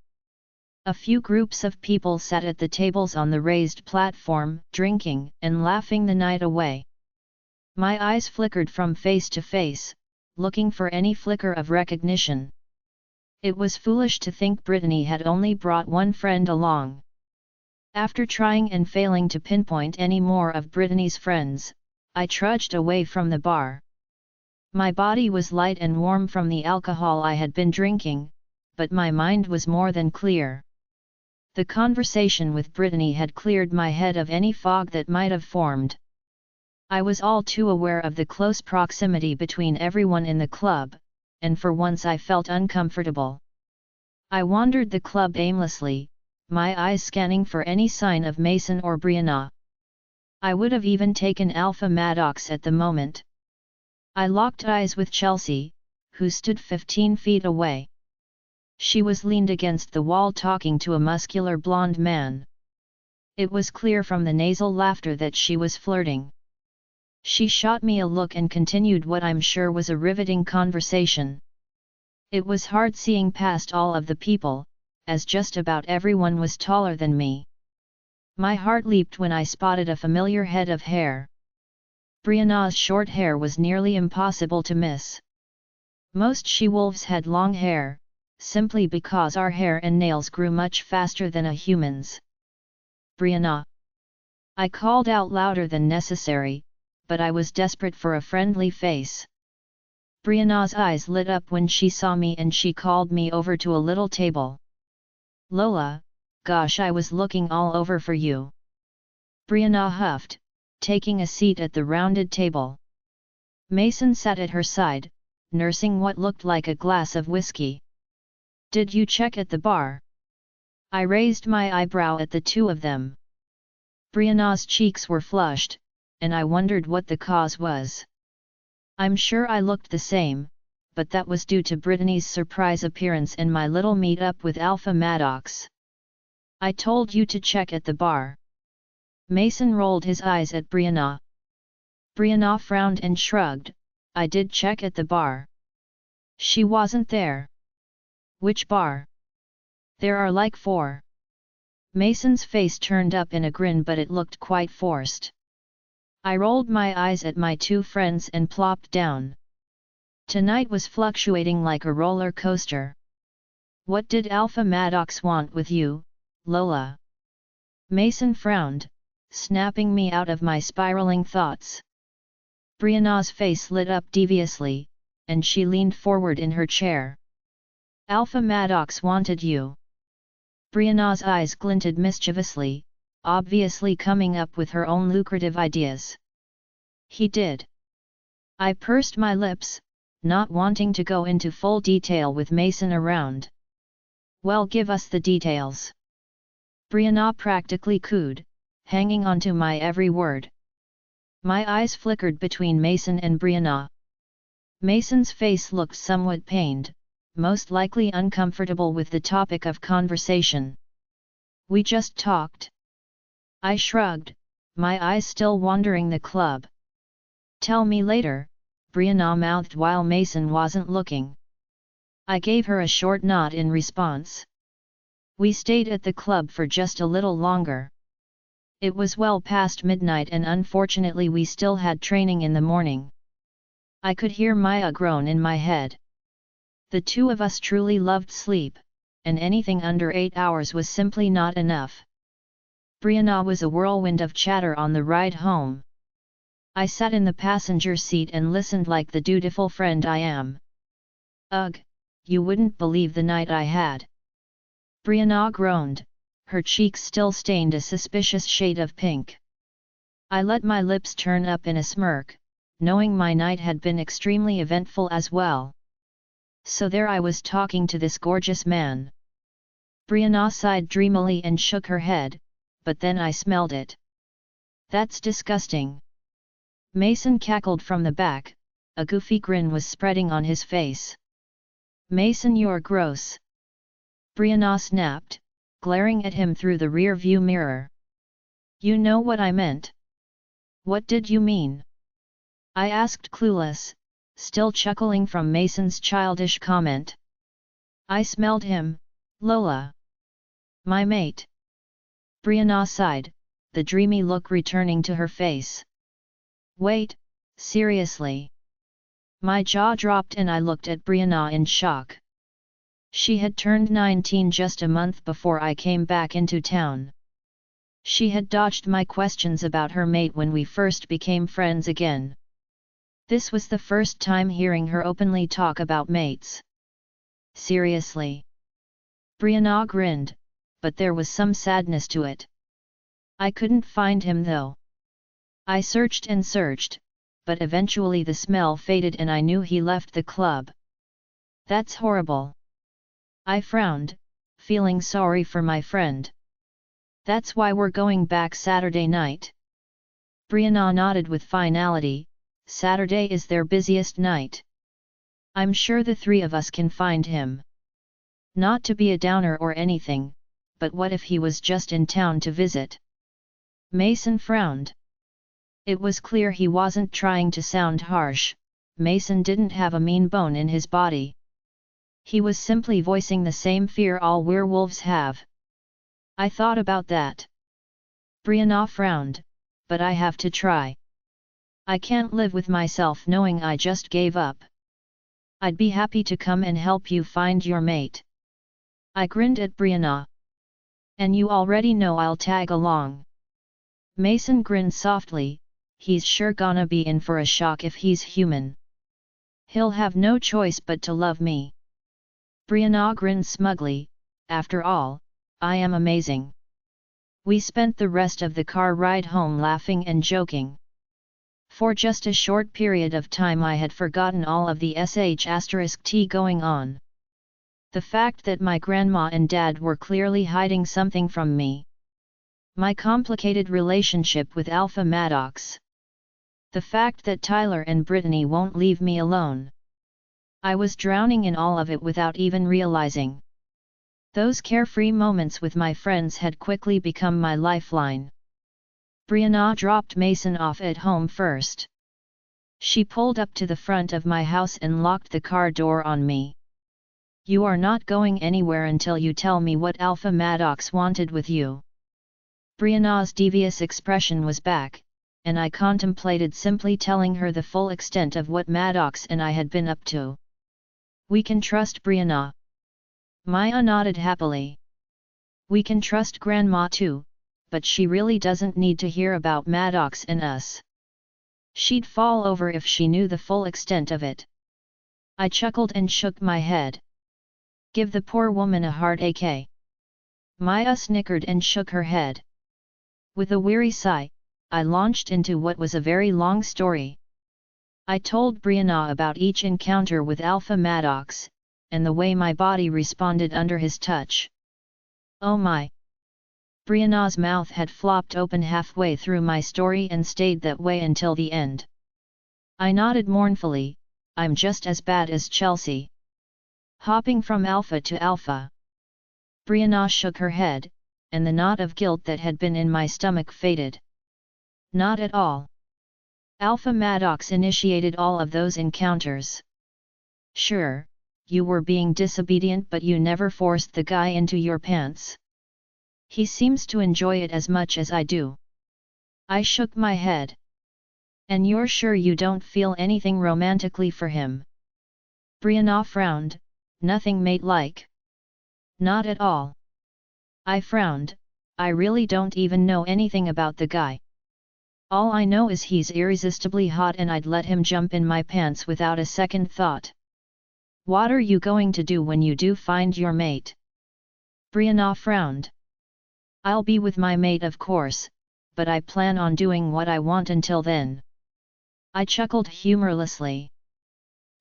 A few groups of people sat at the tables on the raised platform, drinking and laughing the night away. My eyes flickered from face to face, looking for any flicker of recognition. It was foolish to think Brittany had only brought one friend along. After trying and failing to pinpoint any more of Brittany's friends, I trudged away from the bar. My body was light and warm from the alcohol I had been drinking, but my mind was more than clear. The conversation with Brittany had cleared my head of any fog that might have formed. I was all too aware of the close proximity between everyone in the club, and for once I felt uncomfortable. I wandered the club aimlessly, my eyes scanning for any sign of Mason or Brianna. I would have even taken Alpha Maddox at the moment. I locked eyes with Chelsea, who stood 15 feet away. She was leaned against the wall talking to a muscular blonde man. It was clear from the nasal laughter that she was flirting. She shot me a look and continued what I'm sure was a riveting conversation. It was hard seeing past all of the people, as just about everyone was taller than me. My heart leaped when I spotted a familiar head of hair. Brianna's short hair was nearly impossible to miss. Most she-wolves had long hair, simply because our hair and nails grew much faster than a human's. Brianna! I called out louder than necessary, but I was desperate for a friendly face. Brianna's eyes lit up when she saw me and she called me over to a little table. Lola, gosh, I was looking all over for you. Brianna huffed, taking a seat at the rounded table. Mason sat at her side, nursing what looked like a glass of whiskey. Did you check at the bar? I raised my eyebrow at the two of them. Brianna's cheeks were flushed, and I wondered what the cause was. I'm sure I looked the same, but that was due to Brittany's surprise appearance and my little meet-up with Alpha Maddox. I told you to check at the bar. Mason rolled his eyes at Brianna. Brianna frowned and shrugged. I did check at the bar. She wasn't there. Which bar? There are like 4. Mason's face turned up in a grin, but it looked quite forced. I rolled my eyes at my two friends and plopped down. Tonight was fluctuating like a roller coaster. What did Alpha Maddox want with you, Lola? Mason frowned, snapping me out of my spiraling thoughts. Brianna's face lit up deviously, and she leaned forward in her chair. Alpha Maddox wanted you. Brianna's eyes glinted mischievously, obviously coming up with her own lucrative ideas. He did. I pursed my lips, not wanting to go into full detail with Mason around. Well, give us the details. Brianna practically cooed, hanging onto my every word. My eyes flickered between Mason and Brianna. Mason's face looked somewhat pained, most likely uncomfortable with the topic of conversation. We just talked. I shrugged, my eyes still wandering the club. Tell me later, Brianna mouthed while Mason wasn't looking. I gave her a short nod in response. We stayed at the club for just a little longer. It was well past midnight and unfortunately we still had training in the morning. I could hear Maya groan in my head. The two of us truly loved sleep, and anything under 8 hours was simply not enough. Brianna was a whirlwind of chatter on the ride home. I sat in the passenger seat and listened like the dutiful friend I am. Ugh, you wouldn't believe the night I had. Brianna groaned, her cheeks still stained a suspicious shade of pink. I let my lips turn up in a smirk, knowing my night had been extremely eventful as well. So there I was talking to this gorgeous man. Brianna sighed dreamily and shook her head, but then I smelled it. That's disgusting. Mason cackled from the back, a goofy grin was spreading on his face. Mason, you're gross. Brianna snapped, glaring at him through the rear-view mirror. You know what I meant. What did you mean? I asked clueless, still chuckling from Mason's childish comment. I smelled him, Lola. My mate. Brianna sighed, the dreamy look returning to her face. Wait, seriously? My jaw dropped and I looked at Brianna in shock. She had turned 19 just a month before I came back into town. She had dodged my questions about her mate when we first became friends again. This was the first time hearing her openly talk about mates. Seriously? Brianna grinned, but there was some sadness to it. I couldn't find him though. I searched and searched, but eventually the smell faded and I knew he left the club. That's horrible. I frowned, feeling sorry for my friend. That's why we're going back Saturday night. Brianna nodded with finality. Saturday is their busiest night. I'm sure the three of us can find him. Not to be a downer or anything, but what if he was just in town to visit? Mason frowned. It was clear he wasn't trying to sound harsh. Mason didn't have a mean bone in his body. He was simply voicing the same fear all werewolves have. I thought about that. Brianna frowned, but I have to try. I can't live with myself knowing I just gave up. I'd be happy to come and help you find your mate. I grinned at Brianna. And you already know I'll tag along. Mason grinned softly, he's sure gonna be in for a shock if he's human. He'll have no choice but to love me. Brianna grinned smugly, after all, I am amazing. We spent the rest of the car ride home laughing and joking. For just a short period of time I had forgotten all of the sh*t going on. The fact that my grandma and dad were clearly hiding something from me. My complicated relationship with Alpha Maddox. The fact that Tyler and Brittany won't leave me alone. I was drowning in all of it without even realizing. Those carefree moments with my friends had quickly become my lifeline. Brianna dropped Mason off at home first. She pulled up to the front of my house and locked the car door on me. You are not going anywhere until you tell me what Alpha Maddox wanted with you. Brianna's devious expression was back, and I contemplated simply telling her the full extent of what Maddox and I had been up to. We can trust Brianna. Maya nodded happily. We can trust Grandma too, but she really doesn't need to hear about Maddox and us. She'd fall over if she knew the full extent of it. I chuckled and shook my head. Give the poor woman a heartache. Maya snickered and shook her head. With a weary sigh, I launched into what was a very long story. I told Brianna about each encounter with Alpha Maddox, and the way my body responded under his touch. Oh my! Brianna's mouth had flopped open halfway through my story and stayed that way until the end. I nodded mournfully, I'm just as bad as Chelsea. Hopping from alpha to alpha. Brianna shook her head, and the knot of guilt that had been in my stomach faded. Not at all. Alpha Maddox initiated all of those encounters. Sure, you were being disobedient but you never forced the guy into your pants. He seems to enjoy it as much as I do. I shook my head. And you're sure you don't feel anything romantically for him? Brianna frowned, nothing mate-like. Not at all. I frowned, I really don't even know anything about the guy. All I know is he's irresistibly hot and I'd let him jump in my pants without a second thought. What are you going to do when you do find your mate? Brianna frowned. I'll be with my mate of course, but I plan on doing what I want until then. I chuckled humorlessly.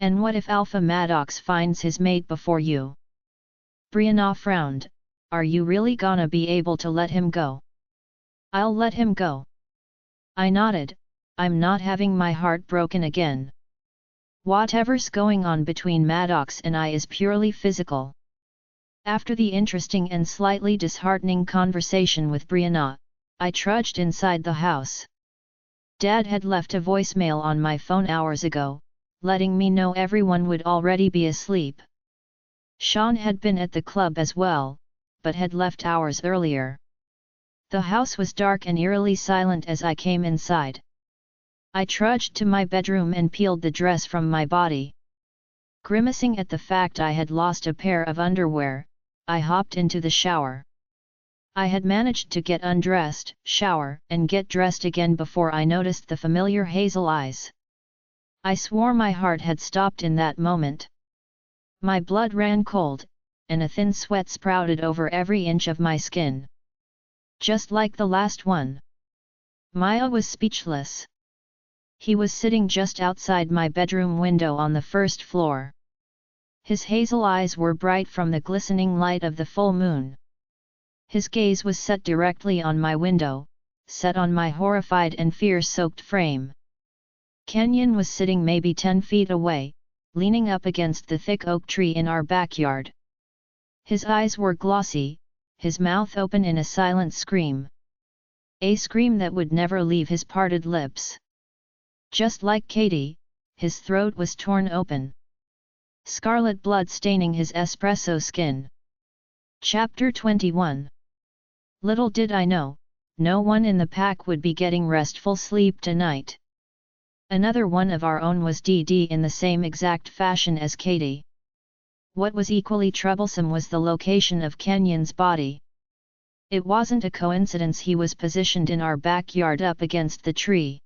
And what if Alpha Maddox finds his mate before you? Brianna frowned, are you really gonna be able to let him go? I'll let him go. I nodded, I'm not having my heart broken again. Whatever's going on between Maddox and I is purely physical. After the interesting and slightly disheartening conversation with Brianna, I trudged inside the house. Dad had left a voicemail on my phone hours ago, letting me know everyone would already be asleep. Sean had been at the club as well, but had left hours earlier. The house was dark and eerily silent as I came inside. I trudged to my bedroom and peeled the dress from my body. Grimacing at the fact I had lost a pair of underwear, I hopped into the shower. I had managed to get undressed, shower, and get dressed again before I noticed the familiar hazel eyes. I swore my heart had stopped in that moment. My blood ran cold, and a thin sweat sprouted over every inch of my skin. Just like the last one. Maya was speechless. He was sitting just outside my bedroom window on the first floor. His hazel eyes were bright from the glistening light of the full moon. His gaze was set directly on my window, set on my horrified and fear-soaked frame. Kenyon was sitting maybe 10 feet away, leaning up against the thick oak tree in our backyard. His eyes were glossy, his mouth open in a silent scream. A scream that would never leave his parted lips. Just like Katie, his throat was torn open. Scarlet blood staining his espresso skin. Chapter 21. Little did I know, no one in the pack would be getting restful sleep tonight. Another one of our own was DD in the same exact fashion as Katie. What was equally troublesome was the location of Kenyon's body. It wasn't a coincidence he was positioned in our backyard up against the tree.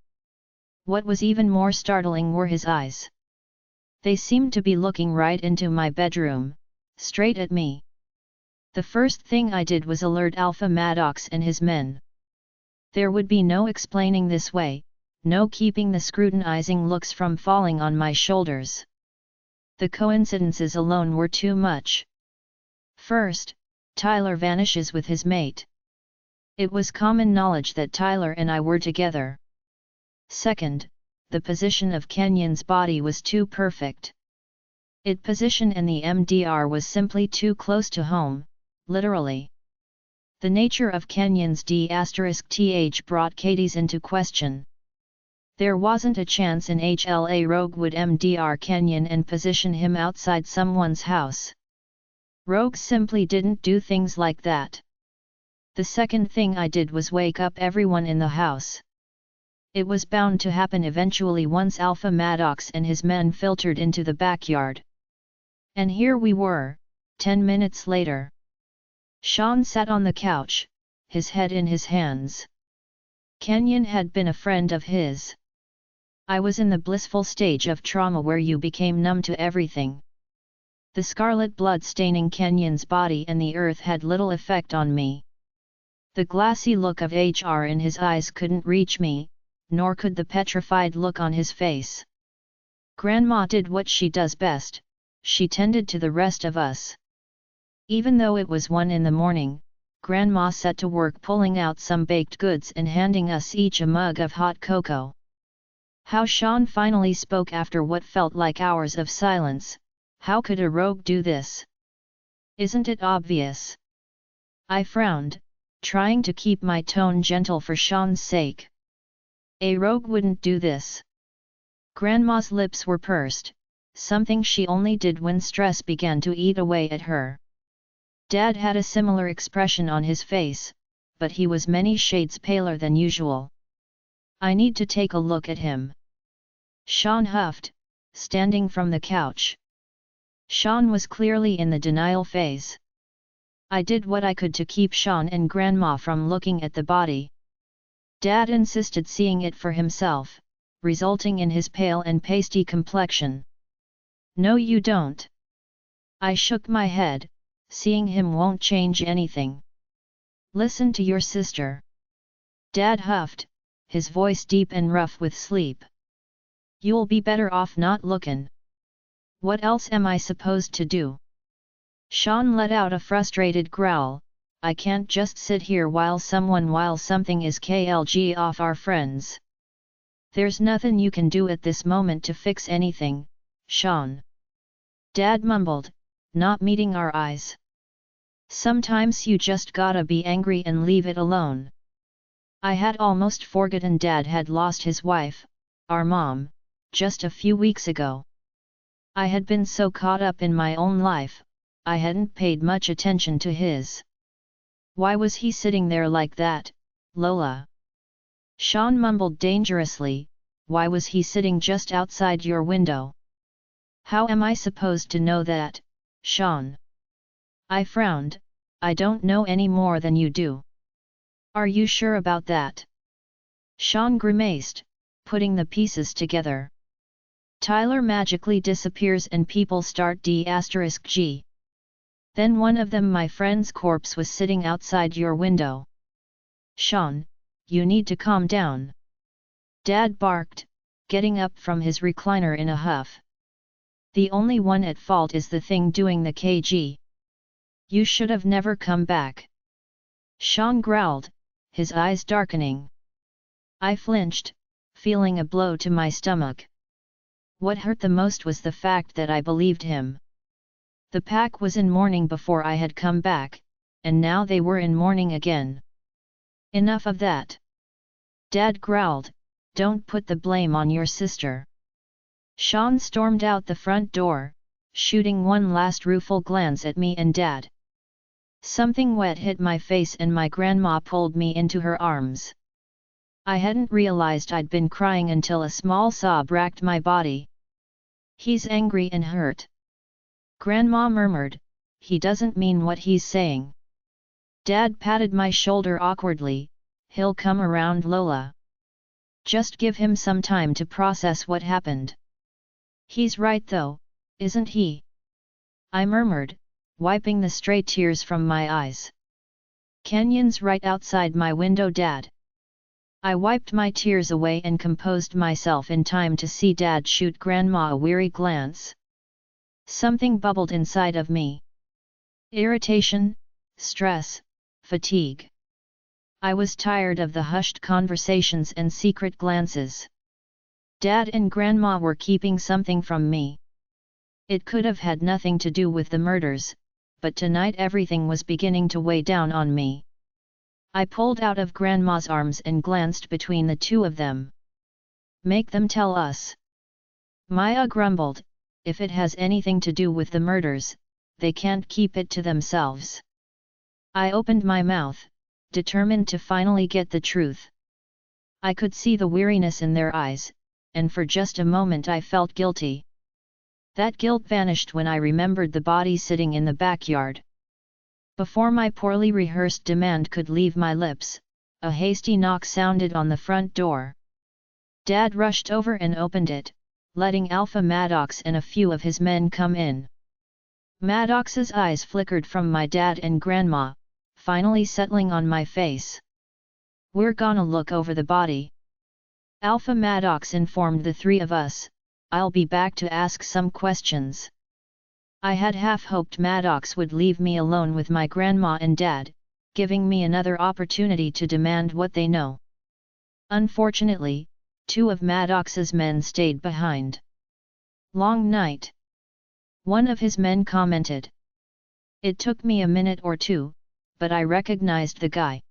What was even more startling were his eyes. They seemed to be looking right into my bedroom, straight at me. The first thing I did was alert Alpha Maddox and his men. There would be no explaining this way, no keeping the scrutinizing looks from falling on my shoulders. The coincidences alone were too much. First, Tyler vanishes with his mate. It was common knowledge that Tyler and I were together. Second, the position of Kenyon's body was too perfect. Its position and the MDR was simply too close to home, literally. The nature of Kenyon's D*th brought Katie's into question. There wasn't a chance an HLA rogue would MDR Kenyon and position him outside someone's house. Rogues simply didn't do things like that. The second thing I did was wake up everyone in the house. It was bound to happen eventually once Alpha Maddox and his men filtered into the backyard. And here we were, 10 minutes later. Sean sat on the couch, his head in his hands. Kenyon had been a friend of his. I was in the blissful stage of trauma where you became numb to everything. The scarlet blood staining Kenyon's body and the earth had little effect on me. The glassy look of HR in his eyes couldn't reach me, nor could the petrified look on his face. Grandma did what she does best, she tended to the rest of us. Even though it was 1 in the morning, Grandma set to work pulling out some baked goods and handing us each a mug of hot cocoa. How Sean finally spoke after what felt like hours of silence. How could a rogue do this? Isn't it obvious? I frowned, trying to keep my tone gentle for Sean's sake. A rogue wouldn't do this. Grandma's lips were pursed, something she only did when stress began to eat away at her. Dad had a similar expression on his face, but he was many shades paler than usual. I need to take a look at him. Sean huffed, standing from the couch. Sean was clearly in the denial phase. I did what I could to keep Sean and Grandma from looking at the body. Dad insisted seeing it for himself, resulting in his pale and pasty complexion. No, you don't. I shook my head, seeing him won't change anything. Listen to your sister. Dad huffed, his voice deep and rough with sleep. You'll be better off not lookin'. What else am I supposed to do? Sean let out a frustrated growl. I can't just sit here while something is klg off our friends. There's nothing you can do at this moment to fix anything, Sean. Dad mumbled, not meeting our eyes. Sometimes you just gotta be angry and leave it alone. I had almost forgotten Dad had lost his wife, our mom, just a few weeks ago. I had been so caught up in my own life, I hadn't paid much attention to his. Why was he sitting there like that, Lola? Sean mumbled dangerously, why was he sitting just outside your window? How am I supposed to know that, Sean? I frowned, I don't know any more than you do. Are you sure about that? Sean grimaced, putting the pieces together. Tyler magically disappears and people start d*G. Then one of them, my friend's corpse, was sitting outside your window. Sean, you need to calm down. Dad barked, getting up from his recliner in a huff. The only one at fault is the thing doing the KG. You should have never come back. Sean growled, his eyes darkening. I flinched, feeling a blow to my stomach. What hurt the most was the fact that I believed him. The pack was in mourning before I had come back, and now they were in mourning again. Enough of that. Dad growled, don't put the blame on your sister. Sean stormed out the front door, shooting one last rueful glance at me and Dad. Something wet hit my face and my grandma pulled me into her arms. I hadn't realized I'd been crying until a small sob racked my body. He's angry and hurt. Grandma murmured, he doesn't mean what he's saying. Dad patted my shoulder awkwardly, he'll come around, Lola. Just give him some time to process what happened. He's right though, isn't he? I murmured, wiping the stray tears from my eyes. Kenyon's right outside my window, Dad. I wiped my tears away and composed myself in time to see Dad shoot Grandma a weary glance. Something bubbled inside of me. Irritation, stress, fatigue. I was tired of the hushed conversations and secret glances. Dad and Grandma were keeping something from me. It could have had nothing to do with the murders, but tonight everything was beginning to weigh down on me. I pulled out of Grandma's arms and glanced between the two of them. Make them tell us. Maya grumbled, if it has anything to do with the murders, they can't keep it to themselves. I opened my mouth, determined to finally get the truth. I could see the weariness in their eyes, and for just a moment I felt guilty. That guilt vanished when I remembered the body sitting in the backyard. Before my poorly rehearsed demand could leave my lips, a hasty knock sounded on the front door. Dad rushed over and opened it, letting Alpha Maddox and a few of his men come in. Maddox's eyes flickered from my dad and Grandma, finally settling on my face. We're gonna look over the body. Alpha Maddox informed the three of us, I'll be back to ask some questions. I had half hoped Maddox would leave me alone with my Grandma and Dad, giving me another opportunity to demand what they know. Unfortunately, two of Maddox's men stayed behind. Long night. One of his men commented. It took me a minute or two, but I recognized the guy.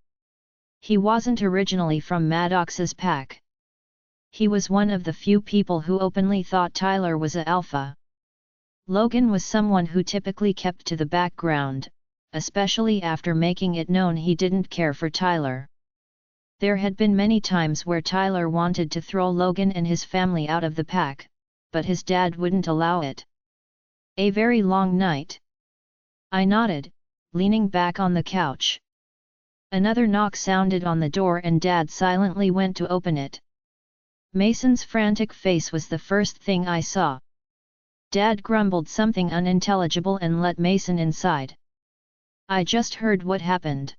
He wasn't originally from Maddox's pack. He was one of the few people who openly thought Tyler was a alpha. Logan was someone who typically kept to the background, especially after making it known he didn't care for Tyler. There had been many times where Tyler wanted to throw Logan and his family out of the pack, but his dad wouldn't allow it. A very long night. I nodded, leaning back on the couch. Another knock sounded on the door and Dad silently went to open it. Mason's frantic face was the first thing I saw. Dad grumbled something unintelligible and let Mason inside. I just heard what happened.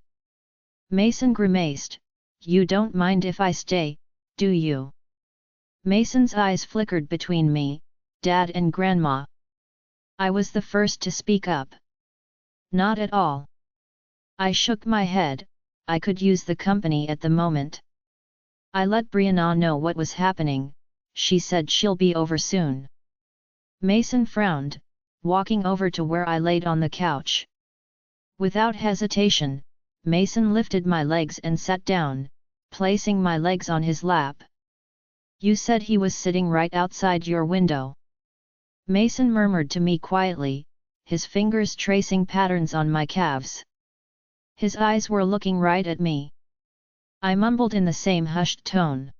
Mason grimaced. You don't mind if I stay, do you? Mason's eyes flickered between me, Dad and Grandma. I was the first to speak up. Not at all. I shook my head, I could use the company at the moment. I let Brianna know what was happening, she said she'll be over soon. Mason frowned, walking over to where I laid on the couch. Without hesitation, Mason lifted my legs and sat down, placing my legs on his lap. You said he was sitting right outside your window. Mason murmured to me quietly, his fingers tracing patterns on my calves. His eyes were looking right at me. I mumbled in the same hushed tone.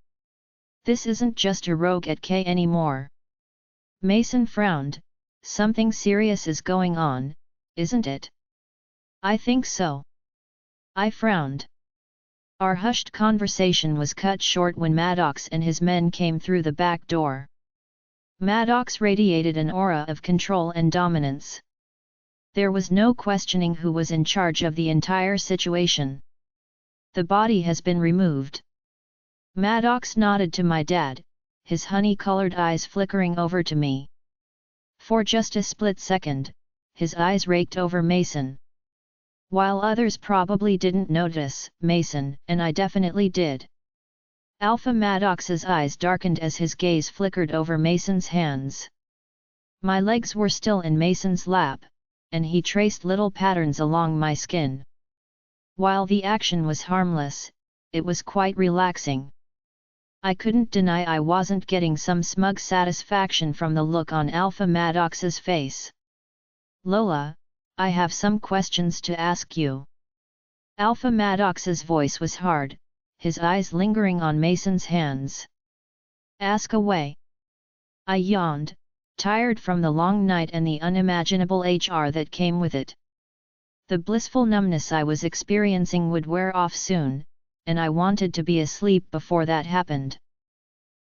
This isn't just a rogue at K anymore. Mason frowned. Something serious is going on, isn't it? I think so. I frowned. Our hushed conversation was cut short when Maddox and his men came through the back door. Maddox radiated an aura of control and dominance. There was no questioning who was in charge of the entire situation. The body has been removed. Maddox nodded to my dad, his honey-colored eyes flickering over to me. For just a split second, his eyes raked over Mason. While others probably didn't notice, Mason and I definitely did. Alpha Maddox's eyes darkened as his gaze flickered over Mason's hands. My legs were still in Mason's lap, and he traced little patterns along my skin. While the action was harmless, it was quite relaxing. I couldn't deny I wasn't getting some smug satisfaction from the look on Alpha Maddox's face. Lola, I have some questions to ask you. Alpha Maddox's voice was hard, his eyes lingering on Mason's hands. Ask away. I yawned, tired from the long night and the unimaginable HR that came with it. The blissful numbness I was experiencing would wear off soon, and I wanted to be asleep before that happened.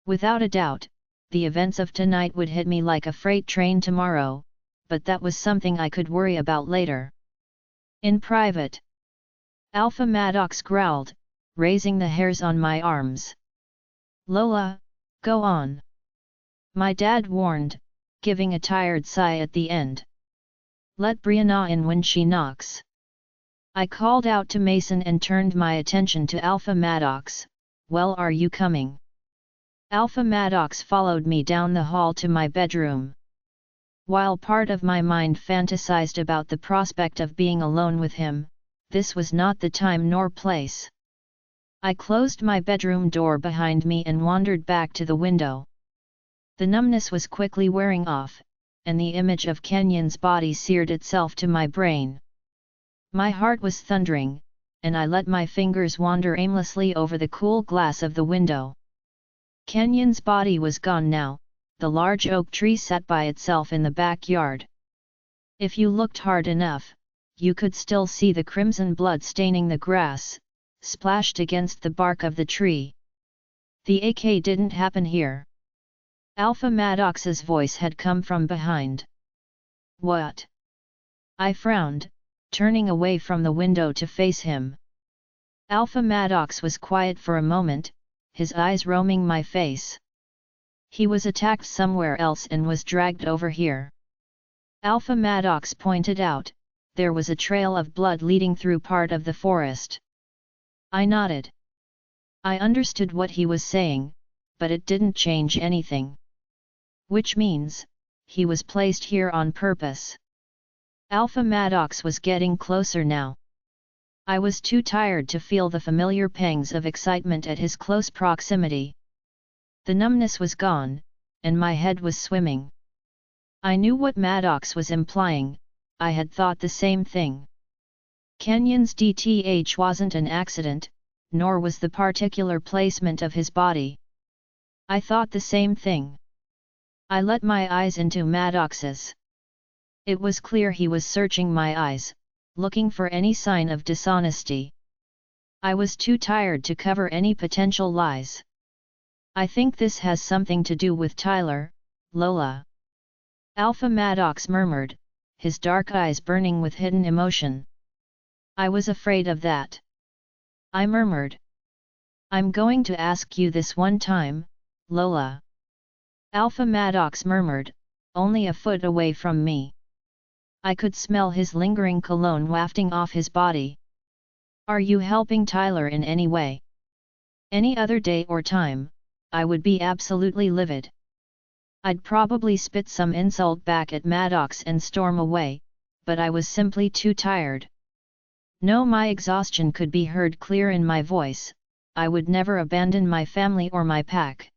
Without a doubt, the events of tonight would hit me like a freight train tomorrow, but that was something I could worry about later. In private. Alpha Maddox growled, raising the hairs on my arms. Lola, go on. My dad warned, giving a tired sigh at the end. Let Brianna in when she knocks. I called out to Mason and turned my attention to Alpha Maddox. Well, are you coming? Alpha Maddox followed me down the hall to my bedroom. While part of my mind fantasized about the prospect of being alone with him, this was not the time nor place. I closed my bedroom door behind me and wandered back to the window. The numbness was quickly wearing off, and the image of Kenyon's body seared itself to my brain. My heart was thundering, and I let my fingers wander aimlessly over the cool glass of the window. Kenyon's body was gone now, the large oak tree sat by itself in the backyard. If you looked hard enough, you could still see the crimson blood staining the grass, splashed against the bark of the tree. The AK didn't happen here. Alpha Maddox's voice had come from behind. What? I frowned, turning away from the window to face him. Alpha Maddox was quiet for a moment, his eyes roaming my face. He was attacked somewhere else and was dragged over here. Alpha Maddox pointed out, there was a trail of blood leading through part of the forest. I nodded. I understood what he was saying, but it didn't change anything. Which means, he was placed here on purpose. Alpha Maddox was getting closer now. I was too tired to feel the familiar pangs of excitement at his close proximity. The numbness was gone, and my head was swimming. I knew what Maddox was implying, I had thought the same thing. Kenyon's DTH wasn't an accident, nor was the particular placement of his body. I thought the same thing. I let my eyes into Maddox's. It was clear he was searching my eyes, looking for any sign of dishonesty. I was too tired to cover any potential lies. I think this has something to do with Tyler, Lola. Alpha Maddox murmured, his dark eyes burning with hidden emotion. I was afraid of that. I murmured. I'm going to ask you this one time, Lola. Alpha Maddox murmured, only a foot away from me. I could smell his lingering cologne wafting off his body. Are you helping Tyler in any way? Any other day or time, I would be absolutely livid. I'd probably spit some insult back at Maddox and storm away, but I was simply too tired. No, my exhaustion could be heard clear in my voice. I would never abandon my family or my pack.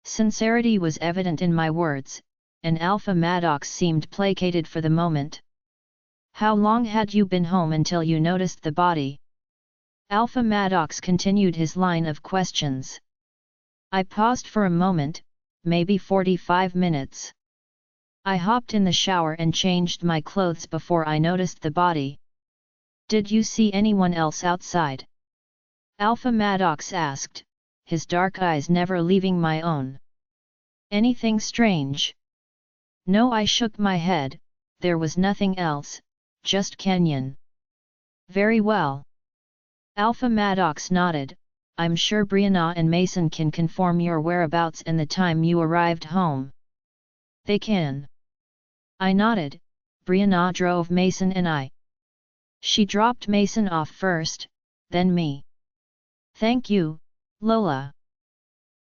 Sincerity was evident in my words, and Alpha Maddox seemed placated for the moment. How long had you been home until you noticed the body? Alpha Maddox continued his line of questions. I paused for a moment, maybe 45 minutes. I hopped in the shower and changed my clothes before I noticed the body. Did you see anyone else outside? Alpha Maddox asked, his dark eyes never leaving my own. Anything strange? No, I shook my head, there was nothing else, just Kenyon. Very well. Alpha Maddox nodded, I'm sure Brianna and Mason can confirm your whereabouts and the time you arrived home. They can. I nodded, Brianna drove Mason and I. She dropped Mason off first, then me. Thank you, Lola.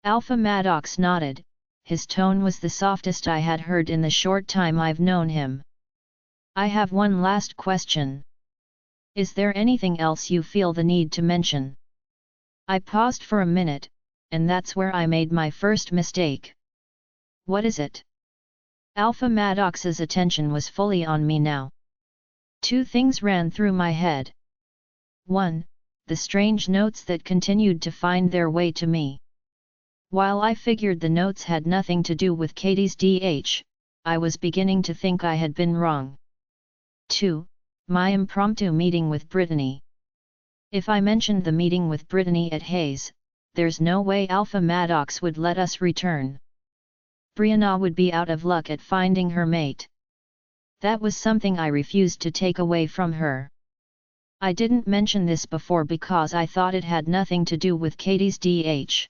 Alpha Maddox nodded, his tone was the softest I had heard in the short time I've known him. I have one last question. Is there anything else you feel the need to mention? I paused for a minute, and that's where I made my first mistake. What is it? Alpha Maddox's attention was fully on me now. Two things ran through my head. 1. The strange notes that continued to find their way to me. While I figured the notes had nothing to do with Katie's DH, I was beginning to think I had been wrong. 2. My impromptu meeting with Brittany. If I mentioned the meeting with Brittany at Hayes, there's no way Alpha Maddox would let us return. Brianna would be out of luck at finding her mate. That was something I refused to take away from her. I didn't mention this before because I thought it had nothing to do with Katie's DH.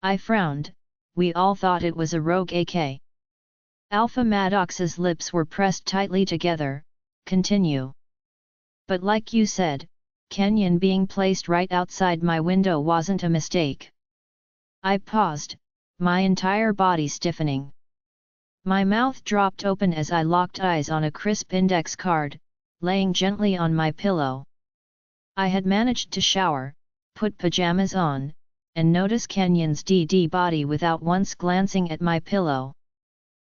I frowned, we all thought it was a rogue AK. Alpha Maddox's lips were pressed tightly together, continue. But like you said, Kenyon being placed right outside my window wasn't a mistake. I paused, my entire body stiffening. My mouth dropped open as I locked eyes on a crisp index card, laying gently on my pillow. I had managed to shower, put pajamas on, and notice Kenyon's DD body without once glancing at my pillow.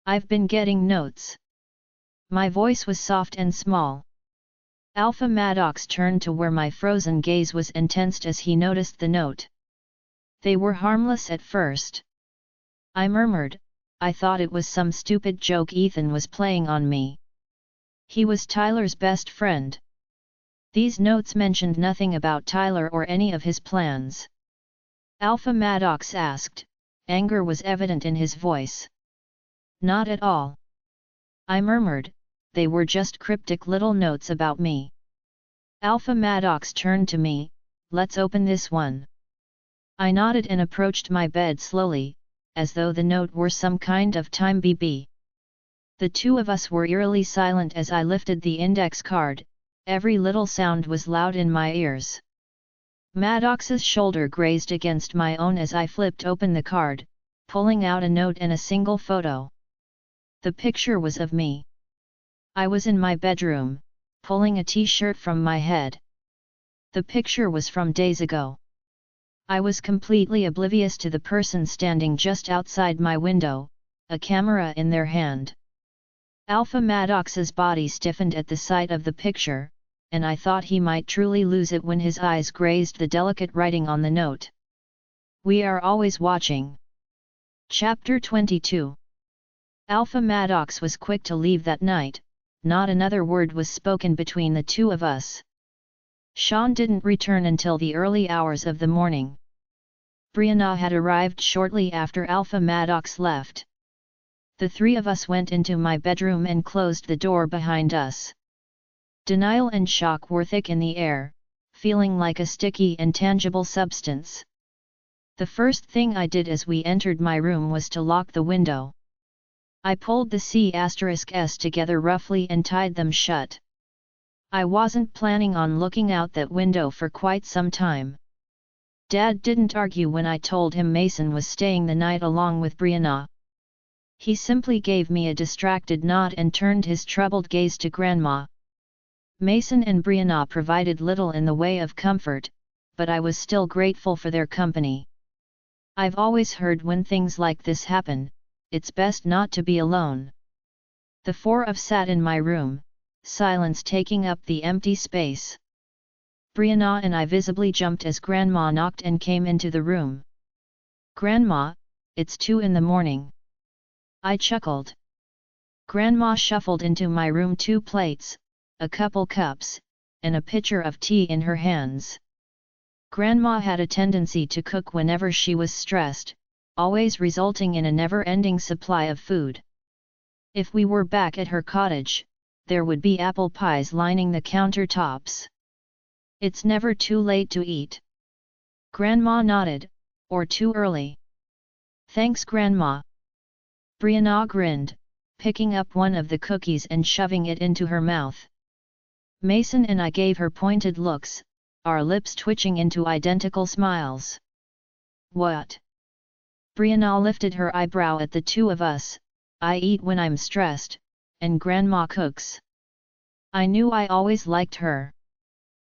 I've been getting notes. My voice was soft and small. Alpha Maddox turned to where my frozen gaze was and tensed as he noticed the note. They were harmless at first. I murmured, I thought it was some stupid joke Ethan was playing on me. He was Tyler's best friend. These notes mentioned nothing about Tyler or any of his plans. Alpha Maddox asked, anger was evident in his voice. Not at all. I murmured, they were just cryptic little notes about me. Alpha Maddox turned to me, let's open this one. I nodded and approached my bed slowly, as though the note were some kind of time BB. The two of us were eerily silent as I lifted the index card, every little sound was loud in my ears. Maddox's shoulder grazed against my own as I flipped open the card, pulling out a note and a single photo. The picture was of me. I was in my bedroom, pulling a t-shirt from my head. The picture was from days ago. I was completely oblivious to the person standing just outside my window, a camera in their hand. Alpha Maddox's body stiffened at the sight of the picture, and I thought he might truly lose it when his eyes grazed the delicate writing on the note. We are always watching. Chapter 22. Alpha Maddox was quick to leave that night. Not another word was spoken between the two of us. Sean didn't return until the early hours of the morning. Brianna had arrived shortly after Alpha Maddox left. The three of us went into my bedroom and closed the door behind us. Denial and shock were thick in the air, feeling like a sticky and tangible substance. The first thing I did as we entered my room was to lock the window. I pulled the C**s together roughly and tied them shut. I wasn't planning on looking out that window for quite some time. Dad didn't argue when I told him Mason was staying the night along with Brianna. He simply gave me a distracted nod and turned his troubled gaze to Grandma. Mason and Brianna provided little in the way of comfort, but I was still grateful for their company. I've always heard when things like this happen, it's best not to be alone. The four of us sat in my room, silence taking up the empty space. Brianna and I visibly jumped as Grandma knocked and came into the room. "Grandma, it's 2 in the morning." I chuckled. Grandma shuffled into my room, 2 plates, a couple cups, and a pitcher of tea in her hands. Grandma had a tendency to cook whenever she was stressed, always resulting in a never-ending supply of food. If we were back at her cottage, there would be apple pies lining the countertops. "It's never too late to eat." Grandma nodded, "Or too early." "Thanks, Grandma." Brianna grinned, picking up one of the cookies and shoving it into her mouth. Mason and I gave her pointed looks, our lips twitching into identical smiles. "What?" Brianna lifted her eyebrow at the two of us. "I eat when I'm stressed, and Grandma cooks." I knew I always liked her.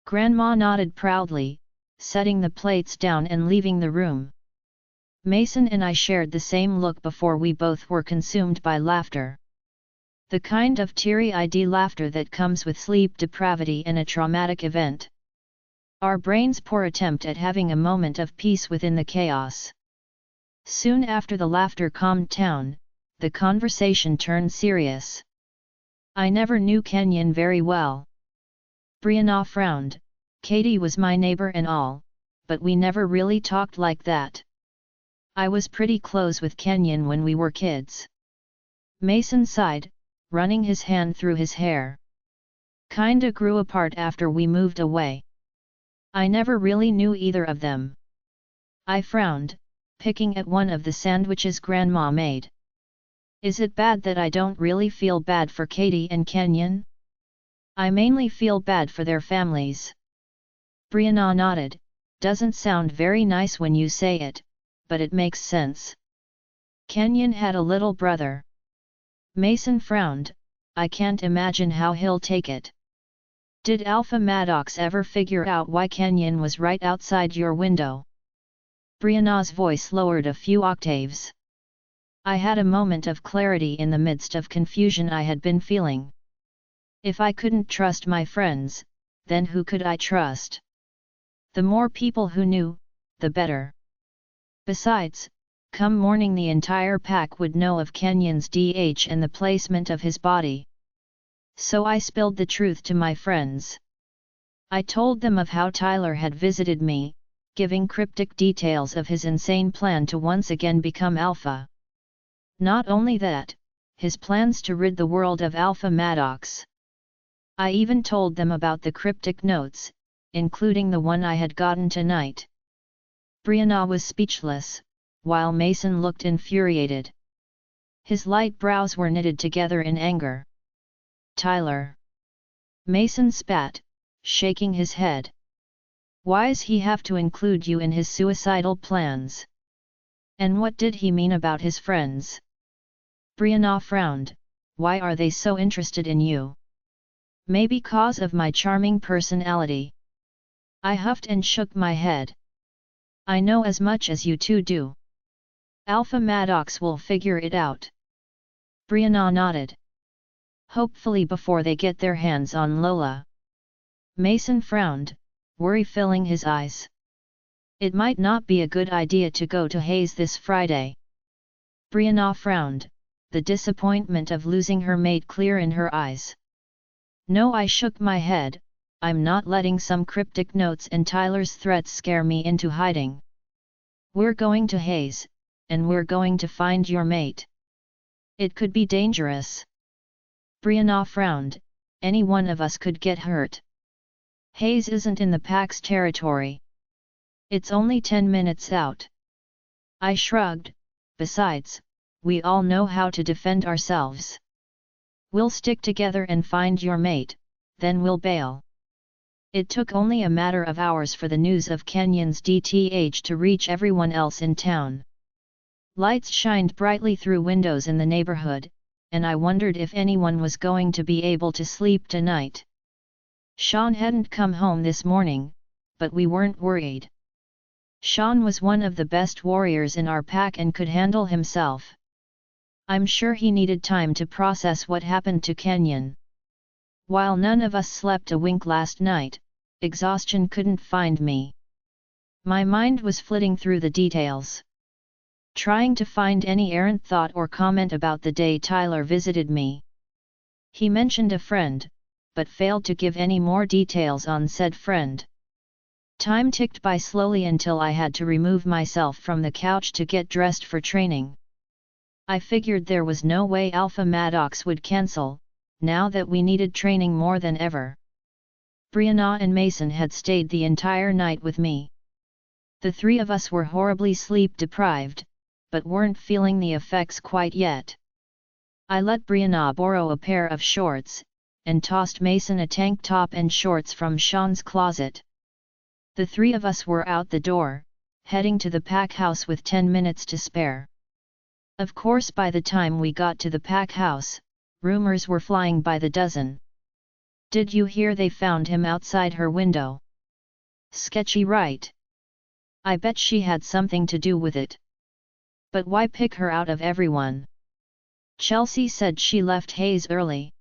Grandma nodded proudly, setting the plates down and leaving the room. Mason and I shared the same look before we both were consumed by laughter. The kind of teary-eyed laughter that comes with sleep depravity and a traumatic event. Our brains' poor attempt at having a moment of peace within the chaos. Soon after the laughter calmed down, the conversation turned serious. I never knew Kenyon very well. Brianna frowned. "Katie was my neighbor and all, but we never really talked like that. I was pretty close with Kenyon when we were kids." Mason sighed, running his hand through his hair. "Kinda grew apart after we moved away. I never really knew either of them." I frowned, picking at one of the sandwiches Grandma made. "Is it bad that I don't really feel bad for Katie and Kenyon?" "I mainly feel bad for their families." Brianna nodded. "Doesn't sound very nice when you say it, but it makes sense. Kenyon had a little brother." Mason frowned. "I can't imagine how he'll take it." "Did Alpha Maddox ever figure out why Kenyon was right outside your window?" Brianna's voice lowered a few octaves. I had a moment of clarity in the midst of confusion I had been feeling. If I couldn't trust my friends, then who could I trust? The more people who knew, the better. Besides, come morning the entire pack would know of Kenyon's DH and the placement of his body. So I spilled the truth to my friends. I told them of how Tyler had visited me, giving cryptic details of his insane plan to once again become Alpha. Not only that, his plans to rid the world of Alpha Maddox. I even told them about the cryptic notes, including the one I had gotten tonight. Brianna was speechless, while Mason looked infuriated. His light brows were knitted together in anger. "Tyler." Mason spat, shaking his head. "Why's he have to include you in his suicidal plans? And what did he mean about his friends?" Brianna frowned. "Why are they so interested in you?" "Maybe cause of my charming personality." I huffed and shook my head. "I know as much as you two do. Alpha Maddox will figure it out." Brianna nodded. Hopefully before they get their hands on Lola. Mason frowned, worry filling his eyes. It might not be a good idea to go to Hayes this Friday. Brianna frowned, the disappointment of losing her mate clear in her eyes. No, I shook my head. I'm not letting some cryptic notes and Tyler's threats scare me into hiding. We're going to Hayes, and we're going to find your mate. It could be dangerous. Brianna frowned, any one of us could get hurt. Hayes isn't in the Pack's territory. It's only 10 minutes out. I shrugged, besides, we all know how to defend ourselves. We'll stick together and find your mate, then we'll bail. It took only a matter of hours for the news of Kenyon's DTH to reach everyone else in town. Lights shined brightly through windows in the neighborhood, and I wondered if anyone was going to be able to sleep tonight. Sean hadn't come home this morning, but we weren't worried. Sean was one of the best warriors in our pack and could handle himself. I'm sure he needed time to process what happened to Kenyon. While none of us slept a wink last night, exhaustion couldn't find me. My mind was flitting through the details, trying to find any errant thought or comment about the day Tyler visited me. He mentioned a friend, but failed to give any more details on said friend. Time ticked by slowly until I had to remove myself from the couch to get dressed for training. I figured there was no way Alpha Maddox would cancel, now that we needed training more than ever. Brianna and Mason had stayed the entire night with me. The three of us were horribly sleep deprived, but weren't feeling the effects quite yet. I let Brianna borrow a pair of shorts, and tossed Mason a tank top and shorts from Sean's closet. The three of us were out the door, heading to the pack house with 10 minutes to spare. Of course, by the time we got to the pack house, rumors were flying by the dozen. Did you hear they found him outside her window? Sketchy, right? I bet she had something to do with it. But why pick her out of everyone? Chelsea said she left Hayes early.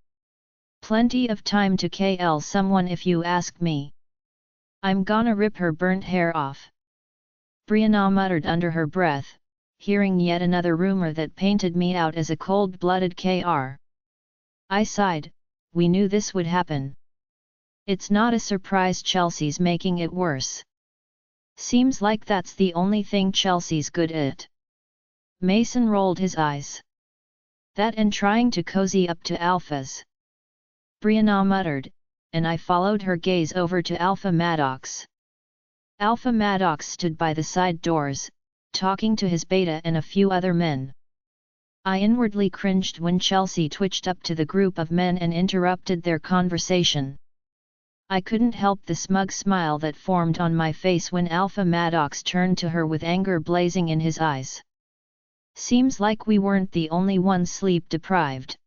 Plenty of time to KL someone if you ask me. I'm gonna rip her burnt hair off. Brianna muttered under her breath, hearing yet another rumor that painted me out as a cold-blooded KR. I sighed, we knew this would happen. It's not a surprise Chelsea's making it worse. Seems like that's the only thing Chelsea's good at. Mason rolled his eyes. That and trying to cozy up to Alphas. Brianna muttered, and I followed her gaze over to Alpha Maddox. Alpha Maddox stood by the side doors, talking to his beta and a few other men. I inwardly cringed when Chelsea twitched up to the group of men and interrupted their conversation. I couldn't help the smug smile that formed on my face when Alpha Maddox turned to her with anger blazing in his eyes. Seems like we weren't the only ones sleep-deprived.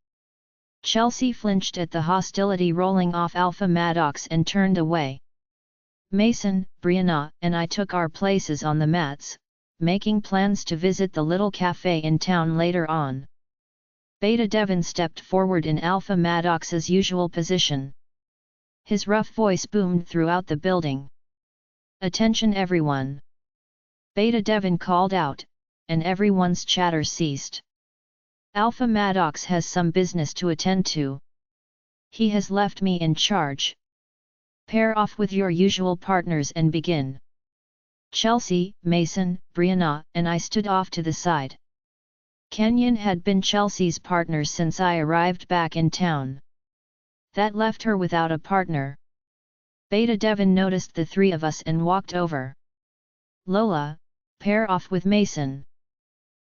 Chelsea flinched at the hostility rolling off Alpha Maddox and turned away. Mason, Brianna, and I took our places on the mats, making plans to visit the little cafe in town later on. Beta Devon stepped forward in Alpha Maddox's usual position. His rough voice boomed throughout the building. "Attention everyone!" Beta Devon called out, and everyone's chatter ceased. Alpha Maddox has some business to attend to. He has left me in charge. Pair off with your usual partners and begin. Chelsea, Mason, Brianna, and I stood off to the side. Kenyon had been Chelsea's partner since I arrived back in town. That left her without a partner. Beta Devon noticed the three of us and walked over. Lola, pair off with Mason.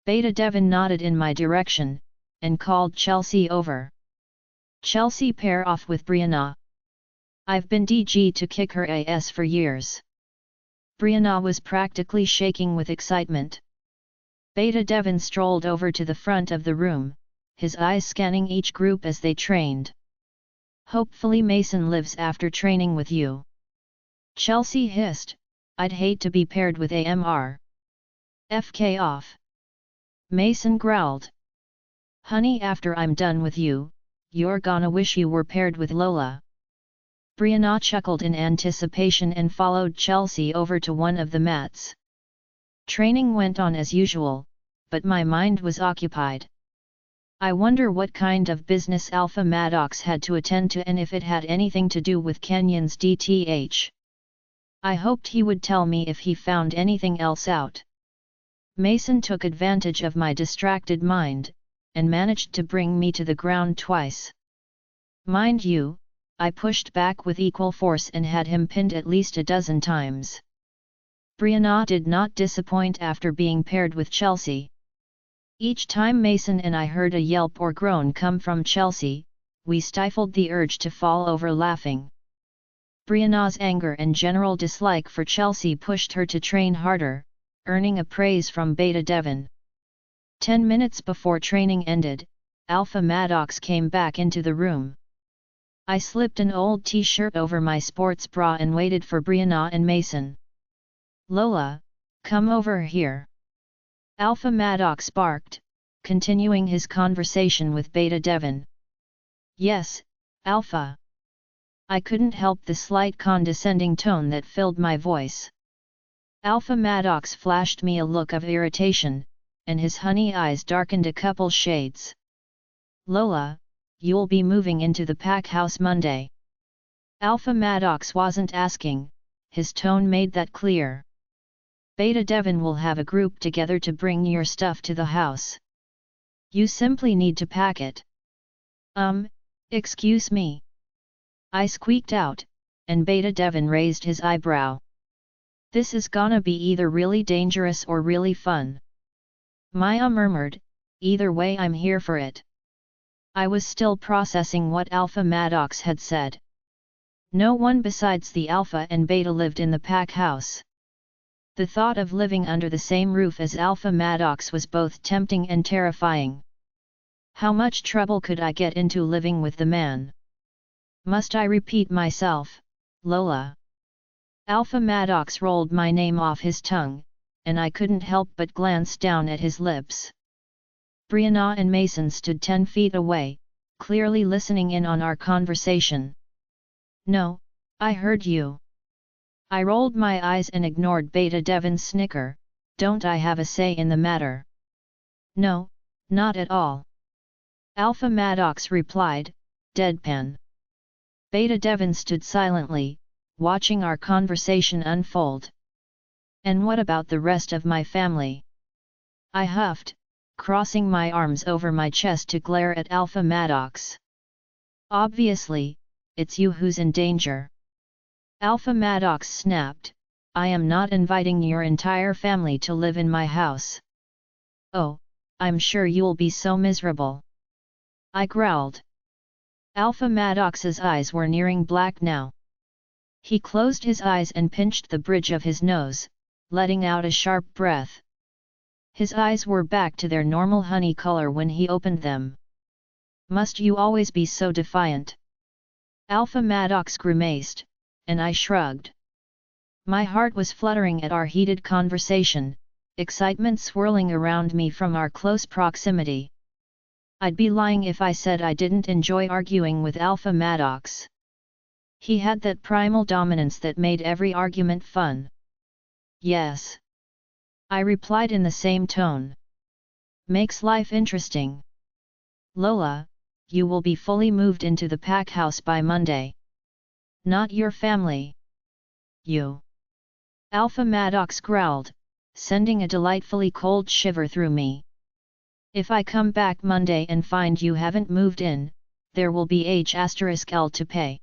Beta Devon nodded in my direction, and called Chelsea over. Chelsea, pair off with Brianna. I've been DG to kick her ass for years. Brianna was practically shaking with excitement. Beta Devon strolled over to the front of the room, his eyes scanning each group as they trained. Hopefully Mason lives after training with you. Chelsea hissed, I'd hate to be paired with AMR. FK off. Mason growled. Honey, after I'm done with you, you're gonna wish you were paired with Lola. Brianna chuckled in anticipation and followed Chelsea over to one of the mats. Training went on as usual, but my mind was occupied. I wonder what kind of business Alpha Maddox had to attend to and if it had anything to do with Kenyon's DTH. I hoped he would tell me if he found anything else out. Mason took advantage of my distracted mind, and managed to bring me to the ground twice. Mind you, I pushed back with equal force and had him pinned at least a dozen times. Brianna did not disappoint after being paired with Chelsea. Each time Mason and I heard a yelp or groan come from Chelsea, we stifled the urge to fall over laughing. Brianna's anger and general dislike for Chelsea pushed her to train harder, earning a praise from Beta Devon. 10 minutes before training ended, Alpha Maddox came back into the room. I slipped an old t-shirt over my sports bra and waited for Brianna and Mason. Lola, come over here. Alpha Maddox barked, continuing his conversation with Beta Devon. Yes, Alpha. I couldn't help the slight condescending tone that filled my voice. Alpha Maddox flashed me a look of irritation, and his honey eyes darkened a couple shades. Lola, you'll be moving into the pack house Monday. Alpha Maddox wasn't asking, his tone made that clear. Beta Devon will have a group together to bring your stuff to the house. You simply need to pack it. Excuse me. I squeaked out, and Beta Devon raised his eyebrow. This is gonna be either really dangerous or really fun. Maya murmured, either way I'm here for it. I was still processing what Alpha Maddox had said. No one besides the Alpha and Beta lived in the pack house. The thought of living under the same roof as Alpha Maddox was both tempting and terrifying. How much trouble could I get into living with the man? Must I repeat myself, Lola? Alpha Maddox rolled my name off his tongue, and I couldn't help but glance down at his lips. Brianna and Mason stood 10 feet away, clearly listening in on our conversation. No, I heard you. I rolled my eyes and ignored Beta Devon's snicker, don't I have a say in the matter? No, not at all. Alpha Maddox replied, deadpan. Beta Devon stood silently, watching our conversation unfold. And what about the rest of my family? I huffed, crossing my arms over my chest to glare at Alpha Maddox. Obviously, it's you who's in danger. Alpha Maddox snapped, I am not inviting your entire family to live in my house. Oh, I'm sure you'll be so miserable. I growled. Alpha Maddox's eyes were nearing black now. He closed his eyes and pinched the bridge of his nose, letting out a sharp breath. His eyes were back to their normal honey color when he opened them. Must you always be so defiant? Alpha Maddox grimaced, and I shrugged. My heart was fluttering at our heated conversation, excitement swirling around me from our close proximity. I'd be lying if I said I didn't enjoy arguing with Alpha Maddox. He had that primal dominance that made every argument fun. Yes. I replied in the same tone. Makes life interesting. Lola, you will be fully moved into the pack house by Monday. Not your family. You. Alpha Maddox growled, sending a delightfully cold shiver through me. If I come back Monday and find you haven't moved in, there will be H*L to pay.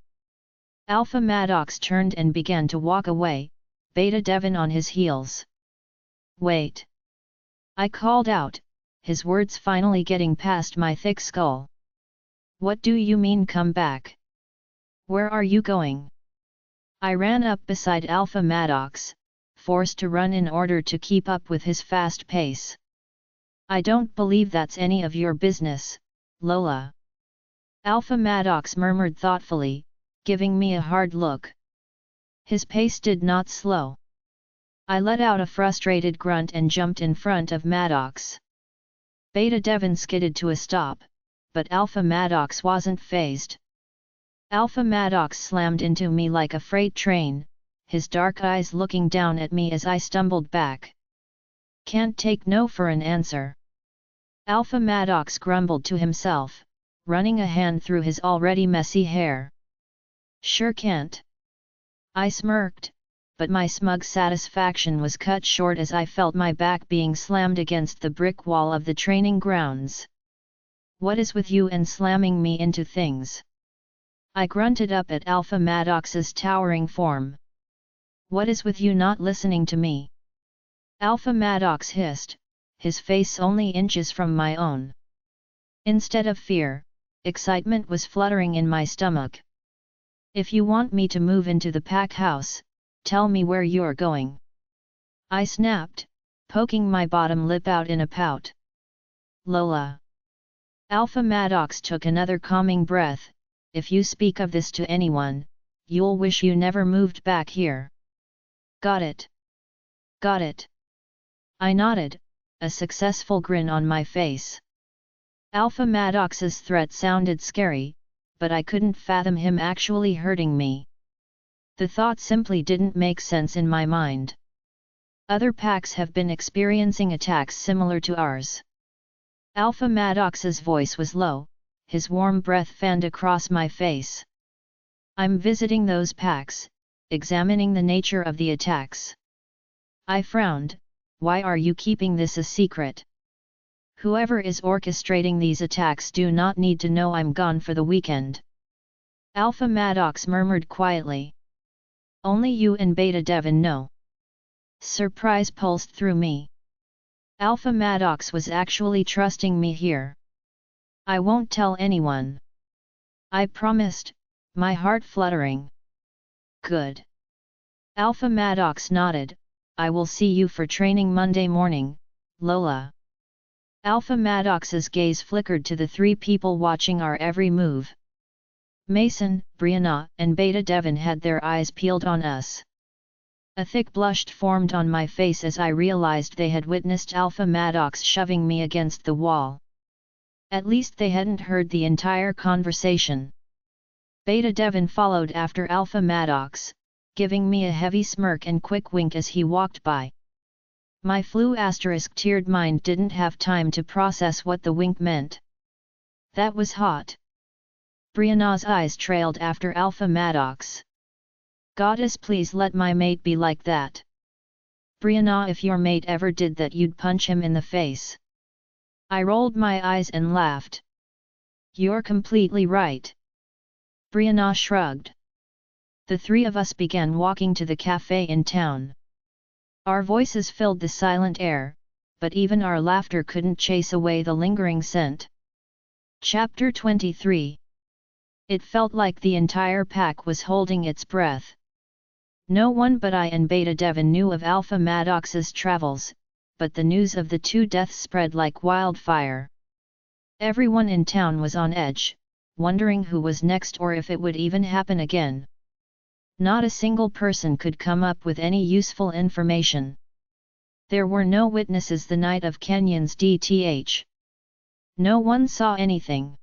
Alpha Maddox turned and began to walk away, Beta Devon on his heels. Wait. I called out, his words finally getting past my thick skull. What do you mean come back? Where are you going? I ran up beside Alpha Maddox, forced to run in order to keep up with his fast pace. I don't believe that's any of your business, Lola. Alpha Maddox murmured thoughtfully, giving me a hard look. His pace did not slow. I let out a frustrated grunt and jumped in front of Maddox. Beta Devon skidded to a stop, but Alpha Maddox wasn't fazed. Alpha Maddox slammed into me like a freight train, his dark eyes looking down at me as I stumbled back. Can't take no for an answer. Alpha Maddox grumbled to himself, running a hand through his already messy hair. Sure can't. I smirked, but my smug satisfaction was cut short as I felt my back being slammed against the brick wall of the training grounds. What is with you and slamming me into things? I grunted up at Alpha Maddox's towering form. What is with you not listening to me? Alpha Maddox hissed, his face only inches from my own. Instead of fear, excitement was fluttering in my stomach. If you want me to move into the pack house, tell me where you're going. I snapped, poking my bottom lip out in a pout. Lola. Alpha Maddox took another calming breath. If you speak of this to anyone, you'll wish you never moved back here. Got it? Got it. I nodded, a successful grin on my face. Alpha Maddox's threat sounded scary, but I couldn't fathom him actually hurting me. The thought simply didn't make sense in my mind. Other packs have been experiencing attacks similar to ours. Alpha Maddox's voice was low, his warm breath fanned across my face. I'm visiting those packs, examining the nature of the attacks. I frowned. Why are you keeping this a secret? Whoever is orchestrating these attacks do not need to know I'm gone for the weekend. Alpha Maddox murmured quietly. Only you and Beta Devin know. Surprise pulsed through me. Alpha Maddox was actually trusting me here. I won't tell anyone. I promised, my heart fluttering. Good. Alpha Maddox nodded. I will see you for training Monday morning, Lola. Alpha Maddox's gaze flickered to the three people watching our every move. Mason, Brianna, and Beta Devin had their eyes peeled on us. A thick blush formed on my face as I realized they had witnessed Alpha Maddox shoving me against the wall. At least they hadn't heard the entire conversation. Beta Devin followed after Alpha Maddox, giving me a heavy smirk and quick wink as he walked by. My flu*-tiered mind didn't have time to process what the wink meant. That was hot. Brianna's eyes trailed after Alpha Maddox. Goddess, please let my mate be like that. Brianna, if your mate ever did that, you'd punch him in the face. I rolled my eyes and laughed. You're completely right. Brianna shrugged. The three of us began walking to the cafe in town. Our voices filled the silent air, but even our laughter couldn't chase away the lingering scent. Chapter 23. It felt like the entire pack was holding its breath. No one but I and Beta Devin knew of Alpha Maddox's travels, but the news of the two deaths spread like wildfire. Everyone in town was on edge, wondering who was next or if it would even happen again. Not a single person could come up with any useful information. There were no witnesses the night of Kenyon's DTH. No one saw anything.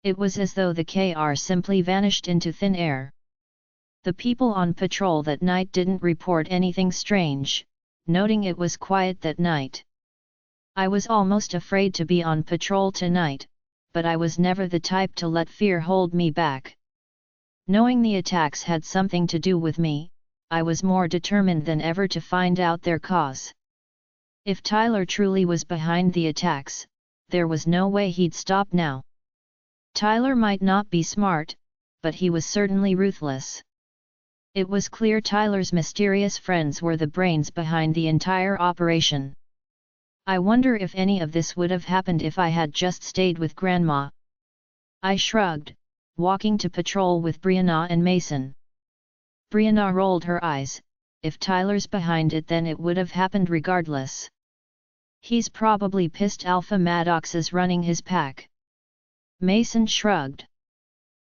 It was as though the KR simply vanished into thin air. The people on patrol that night didn't report anything strange, noting it was quiet that night. I was almost afraid to be on patrol tonight, but I was never the type to let fear hold me back. Knowing the attacks had something to do with me, I was more determined than ever to find out their cause. If Tyler truly was behind the attacks, there was no way he'd stop now. Tyler might not be smart, but he was certainly ruthless. It was clear Tyler's mysterious friends were the brains behind the entire operation. I wonder if any of this would have happened if I had just stayed with Grandma. I shrugged, walking to patrol with Brianna and Mason. Brianna rolled her eyes. If Tyler's behind it, then it would have happened regardless. He's probably pissed Alpha Maddox is running his pack. Mason shrugged.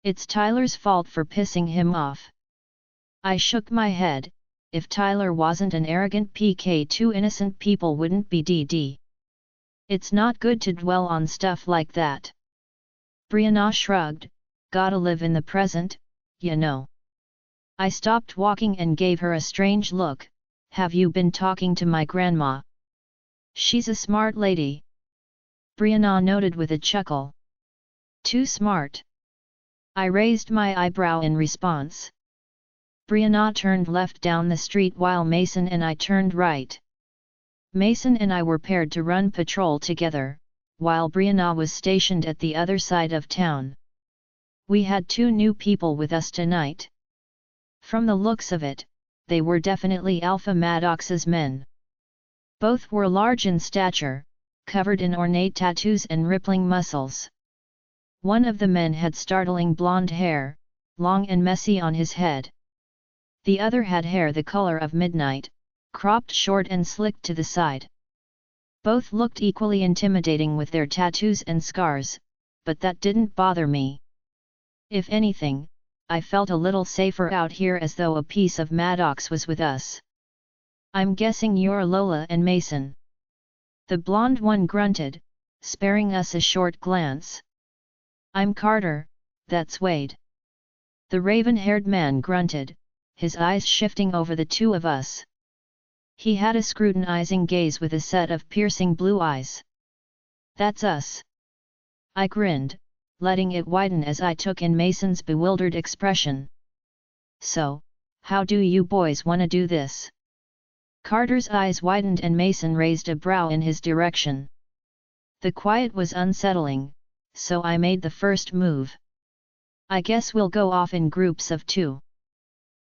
It's Tyler's fault for pissing him off. I shook my head. If Tyler wasn't an arrogant PK, two innocent people wouldn't be DD. It's not good to dwell on stuff like that. Brianna shrugged, gotta live in the present, you know. I stopped walking and gave her a strange look. Have you been talking to my grandma? She's a smart lady. Brianna noted with a chuckle. Too smart. I raised my eyebrow in response. Brianna turned left down the street while Mason and I turned right. Mason and I were paired to run patrol together, while Brianna was stationed at the other side of town. We had 2 new people with us tonight. From the looks of it, they were definitely Alpha Maddox's men. Both were large in stature, covered in ornate tattoos and rippling muscles. One of the men had startling blonde hair, long and messy on his head. The other had hair the color of midnight, cropped short and slicked to the side. Both looked equally intimidating with their tattoos and scars, but that didn't bother me. If anything, I felt a little safer out here, as though a piece of Maddox was with us. I'm guessing you're Lola and Mason. The blonde one grunted, sparing us a short glance. I'm Carter, that's Wade. The raven-haired man grunted, his eyes shifting over the 2 of us. He had a scrutinizing gaze with a set of piercing blue eyes. That's us. I grinned, letting it widen as I took in Mason's bewildered expression. So, how do you boys want to do this? Carter's eyes widened and Mason raised a brow in his direction. The quiet was unsettling, so I made the first move. I guess we'll go off in groups of 2.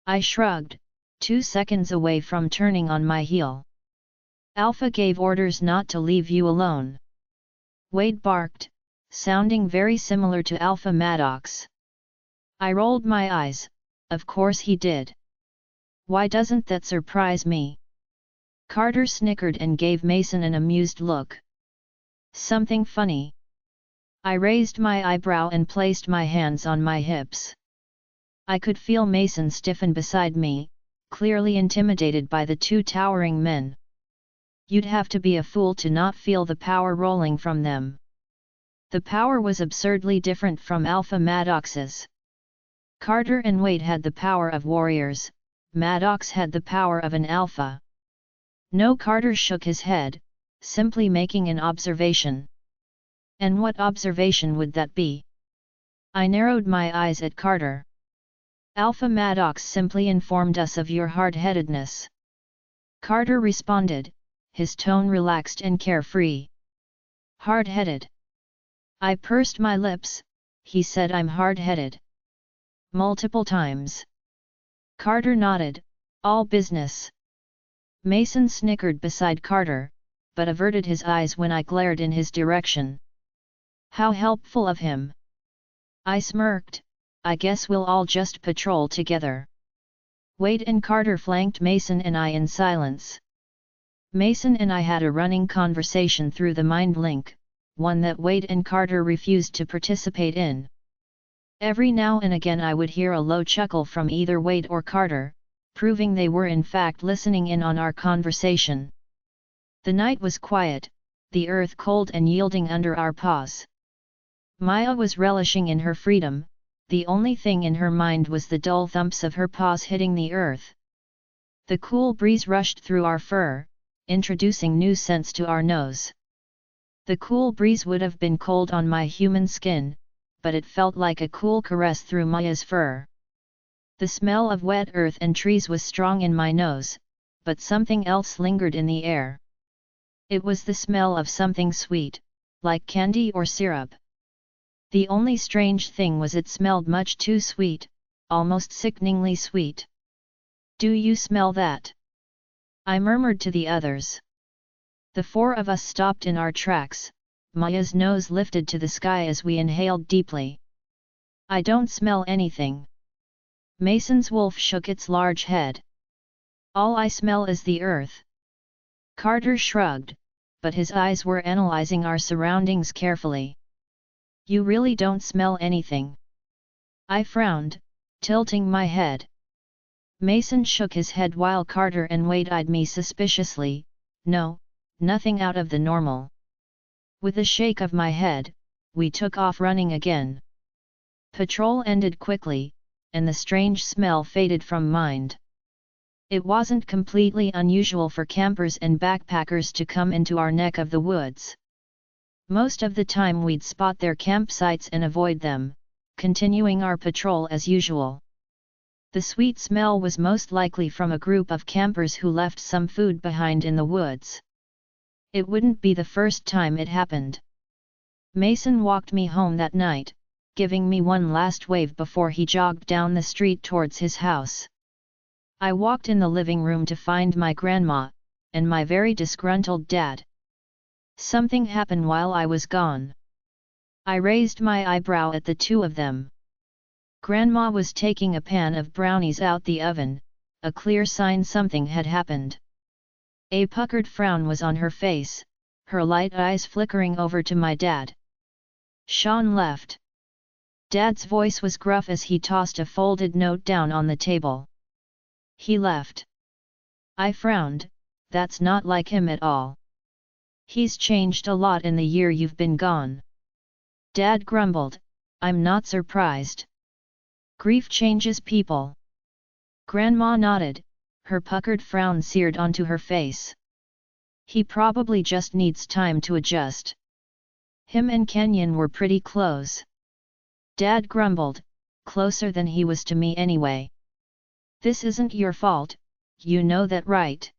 I shrugged, 2 seconds away from turning on my heel. Alpha gave orders not to leave you alone. Wade barked, sounding very similar to Alpha Maddox. I rolled my eyes, of course he did. Why doesn't that surprise me? Carter snickered and gave Mason an amused look. Something funny? I raised my eyebrow and placed my hands on my hips. I could feel Mason stiffen beside me, clearly intimidated by the 2 towering men. You'd have to be a fool to not feel the power rolling from them. The power was absurdly different from Alpha Maddox's. Carter and Wade had the power of warriors, Maddox had the power of an alpha. No, Carter shook his head, simply making an observation. And what observation would that be? I narrowed my eyes at Carter. Alpha Maddox simply informed us of your hard-headedness. Carter responded, his tone relaxed and carefree. Hard-headed. I pursed my lips. He said I'm hard-headed. Multiple times. Carter nodded, all business. Mason snickered beside Carter, but averted his eyes when I glared in his direction. How helpful of him. I smirked, I guess we'll all just patrol together. Wade and Carter flanked Mason and I in silence. Mason and I had a running conversation through the mind link, one that Wade and Carter refused to participate in. Every now and again I would hear a low chuckle from either Wade or Carter, proving they were in fact listening in on our conversation. The night was quiet, the earth cold and yielding under our paws. Maya was relishing in her freedom, the only thing in her mind was the dull thumps of her paws hitting the earth. The cool breeze rushed through our fur, introducing new scents to our nose. The cool breeze would have been cold on my human skin, but it felt like a cool caress through Maya's fur. The smell of wet earth and trees was strong in my nose, but something else lingered in the air. It was the smell of something sweet, like candy or syrup. The only strange thing was it smelled much too sweet, almost sickeningly sweet. Do you smell that? I murmured to the others. The 4 of us stopped in our tracks, Maya's nose lifted to the sky as we inhaled deeply. I don't smell anything. Mason's wolf shook its large head. All I smell is the earth. Carter shrugged, but his eyes were analyzing our surroundings carefully. You really don't smell anything. I frowned, tilting my head. Mason shook his head while Carter and Wade eyed me suspiciously. No, nothing out of the normal. With a shake of my head, we took off running again. Patrol ended quickly, and the strange smell faded from mind. It wasn't completely unusual for campers and backpackers to come into our neck of the woods. Most of the time we'd spot their campsites and avoid them, continuing our patrol as usual. The sweet smell was most likely from a group of campers who left some food behind in the woods. It wouldn't be the first time it happened. Mason walked me home that night, giving me one last wave before he jogged down the street towards his house. I walked in the living room to find my grandma, and my very disgruntled dad. Something happened while I was gone. I raised my eyebrow at the two of them. Grandma was taking a pan of brownies out the oven, a clear sign something had happened. A puckered frown was on her face, her light eyes flickering over to my dad. Sean left. Dad's voice was gruff as he tossed a folded note down on the table. He left. I frowned, that's not like him at all. He's changed a lot in the year you've been gone. Dad grumbled, I'm not surprised. Grief changes people. Grandma nodded, her puckered frown seared onto her face. He probably just needs time to adjust. Him and Kenyon were pretty close. Dad grumbled, closer than he was to me anyway. This isn't your fault, you know that, right?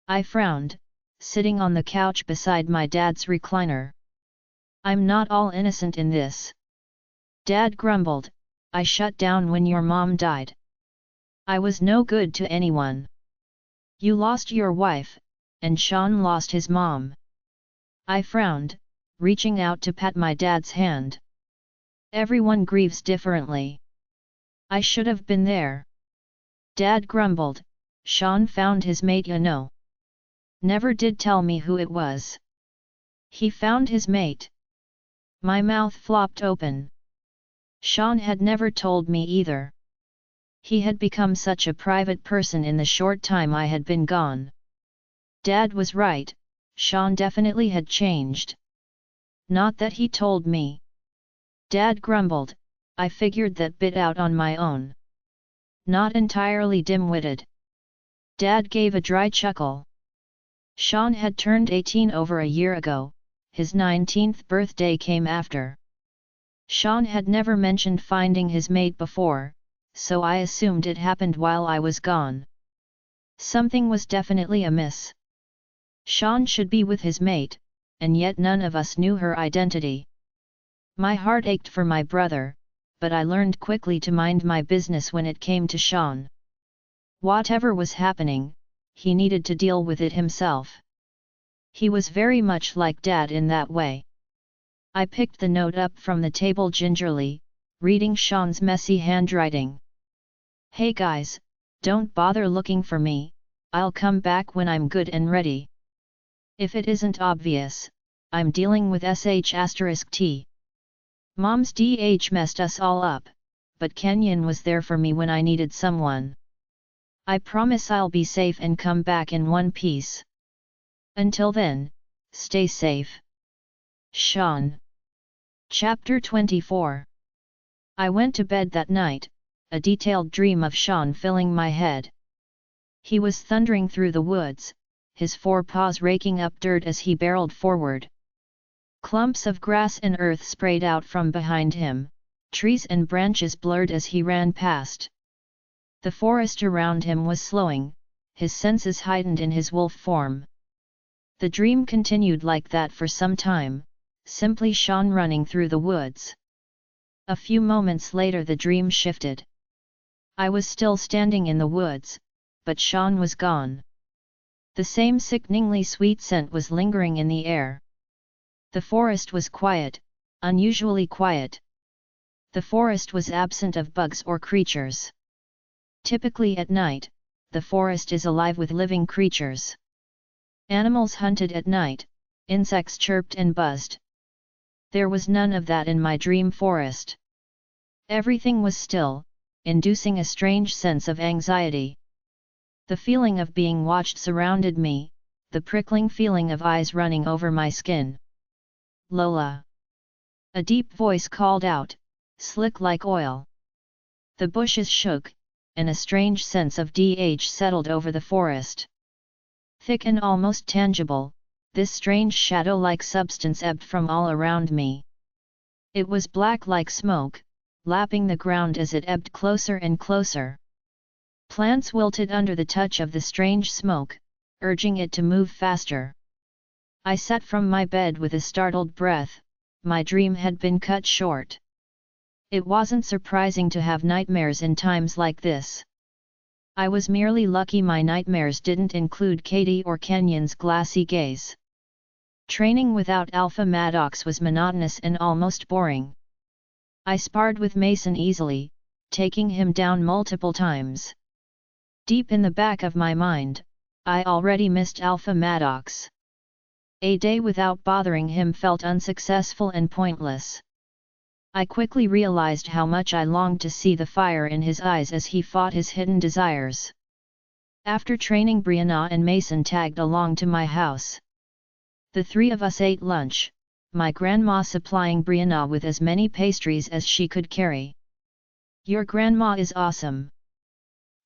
I frowned, sitting on the couch beside my dad's recliner. I'm not all innocent in this. Dad grumbled, I shut down when your mom died. I was no good to anyone. You lost your wife, and Sean lost his mom. I frowned, reaching out to pat my dad's hand. Everyone grieves differently. I should have been there. Dad grumbled, Sean found his mate, you know. Never did tell me who it was. He found his mate. My mouth flopped open. Sean had never told me either. He had become such a private person in the short time I had been gone. Dad was right, Sean definitely had changed. Not that he told me. Dad grumbled, I figured that bit out on my own. Not entirely dim-witted. Dad gave a dry chuckle. Sean had turned 18 over a year ago, his 19th birthday came after. Sean had never mentioned finding his mate before, so I assumed it happened while I was gone. Something was definitely amiss. Sean should be with his mate, and yet none of us knew her identity. My heart ached for my brother, but I learned quickly to mind my business when it came to Sean. Whatever was happening, he needed to deal with it himself. He was very much like Dad in that way. I picked the note up from the table gingerly, reading Sean's messy handwriting. Hey guys, don't bother looking for me, I'll come back when I'm good and ready. If it isn't obvious, I'm dealing with sh*t. Mom's DH messed us all up, but Kenyon was there for me when I needed someone. I promise I'll be safe and come back in one piece. Until then, stay safe. Sean. Chapter 24. I went to bed that night, a detailed dream of Sean filling my head. He was thundering through the woods, his forepaws raking up dirt as he barreled forward. Clumps of grass and earth sprayed out from behind him, trees and branches blurred as he ran past. The forest around him was slowing, his senses heightened in his wolf form. The dream continued like that for some time, simply Sean running through the woods. A few moments later the dream shifted. I was still standing in the woods, but Sean was gone. The same sickeningly sweet scent was lingering in the air. The forest was quiet, unusually quiet. The forest was absent of bugs or creatures. Typically at night, the forest is alive with living creatures. Animals hunted at night, insects chirped and buzzed. There was none of that in my dream forest. Everything was still, inducing a strange sense of anxiety. The feeling of being watched surrounded me, the prickling feeling of eyes running over my skin. Lola. A deep voice called out, slick like oil. The bushes shook, and a strange sense of settled over the forest. Thick and almost tangible, this strange shadow-like substance ebbed from all around me. It was black like smoke, lapping the ground as it ebbed closer and closer. Plants wilted under the touch of the strange smoke, urging it to move faster. I sat from my bed with a startled breath. My dream had been cut short. It wasn't surprising to have nightmares in times like this. I was merely lucky my nightmares didn't include Katie or Kenyon's glassy gaze. Training without Alpha Maddox was monotonous and almost boring. I sparred with Mason easily, taking him down multiple times. Deep in the back of my mind, I already missed Alpha Maddox. A day without bothering him felt unsuccessful and pointless. I quickly realized how much I longed to see the fire in his eyes as he fought his hidden desires. After training, Brianna and Mason tagged along to my house. The three of us ate lunch, my grandma supplying Brianna with as many pastries as she could carry. "Your grandma is awesome,"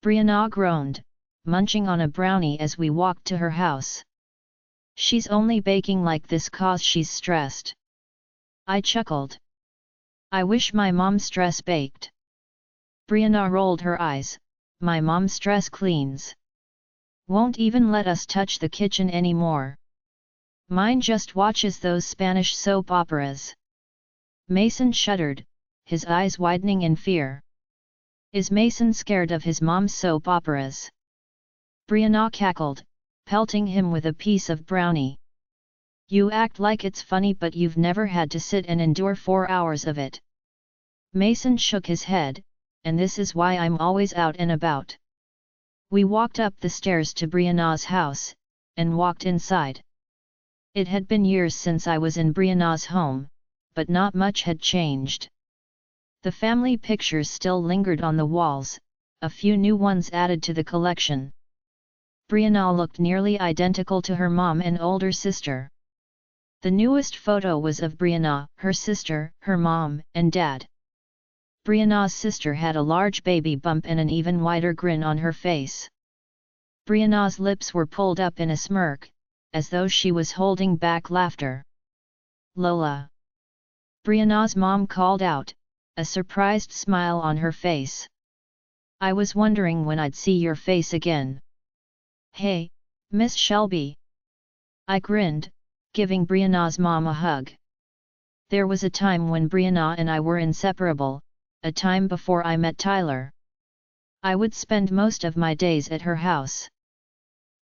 Brianna groaned, munching on a brownie as we walked to her house. "She's only baking like this 'cause she's stressed," I chuckled. "I wish my mom stress baked." Brianna rolled her eyes. "My mom stress cleans. Won't even let us touch the kitchen anymore. Mine just watches those Spanish soap operas." Mason shuddered, his eyes widening in fear. "Is Mason scared of his mom's soap operas?" Brianna cackled, pelting him with a piece of brownie. "You act like it's funny, but you've never had to sit and endure 4 hours of it." Mason shook his head, "And this is why I'm always out and about." We walked up the stairs to Brianna's house, and walked inside. It had been years since I was in Brianna's home, but not much had changed. The family pictures still lingered on the walls, a few new ones added to the collection. Brianna looked nearly identical to her mom and older sister. The newest photo was of Brianna, her sister, her mom, and dad. Brianna's sister had a large baby bump and an even wider grin on her face. Brianna's lips were pulled up in a smirk, as though she was holding back laughter. "Lola!" Brianna's mom called out, a surprised smile on her face. "I was wondering when I'd see your face again." "Hey, Miss Shelby!" I grinned, giving Brianna's mom a hug. There was a time when Brianna and I were inseparable, a time before I met Tyler. I would spend most of my days at her house.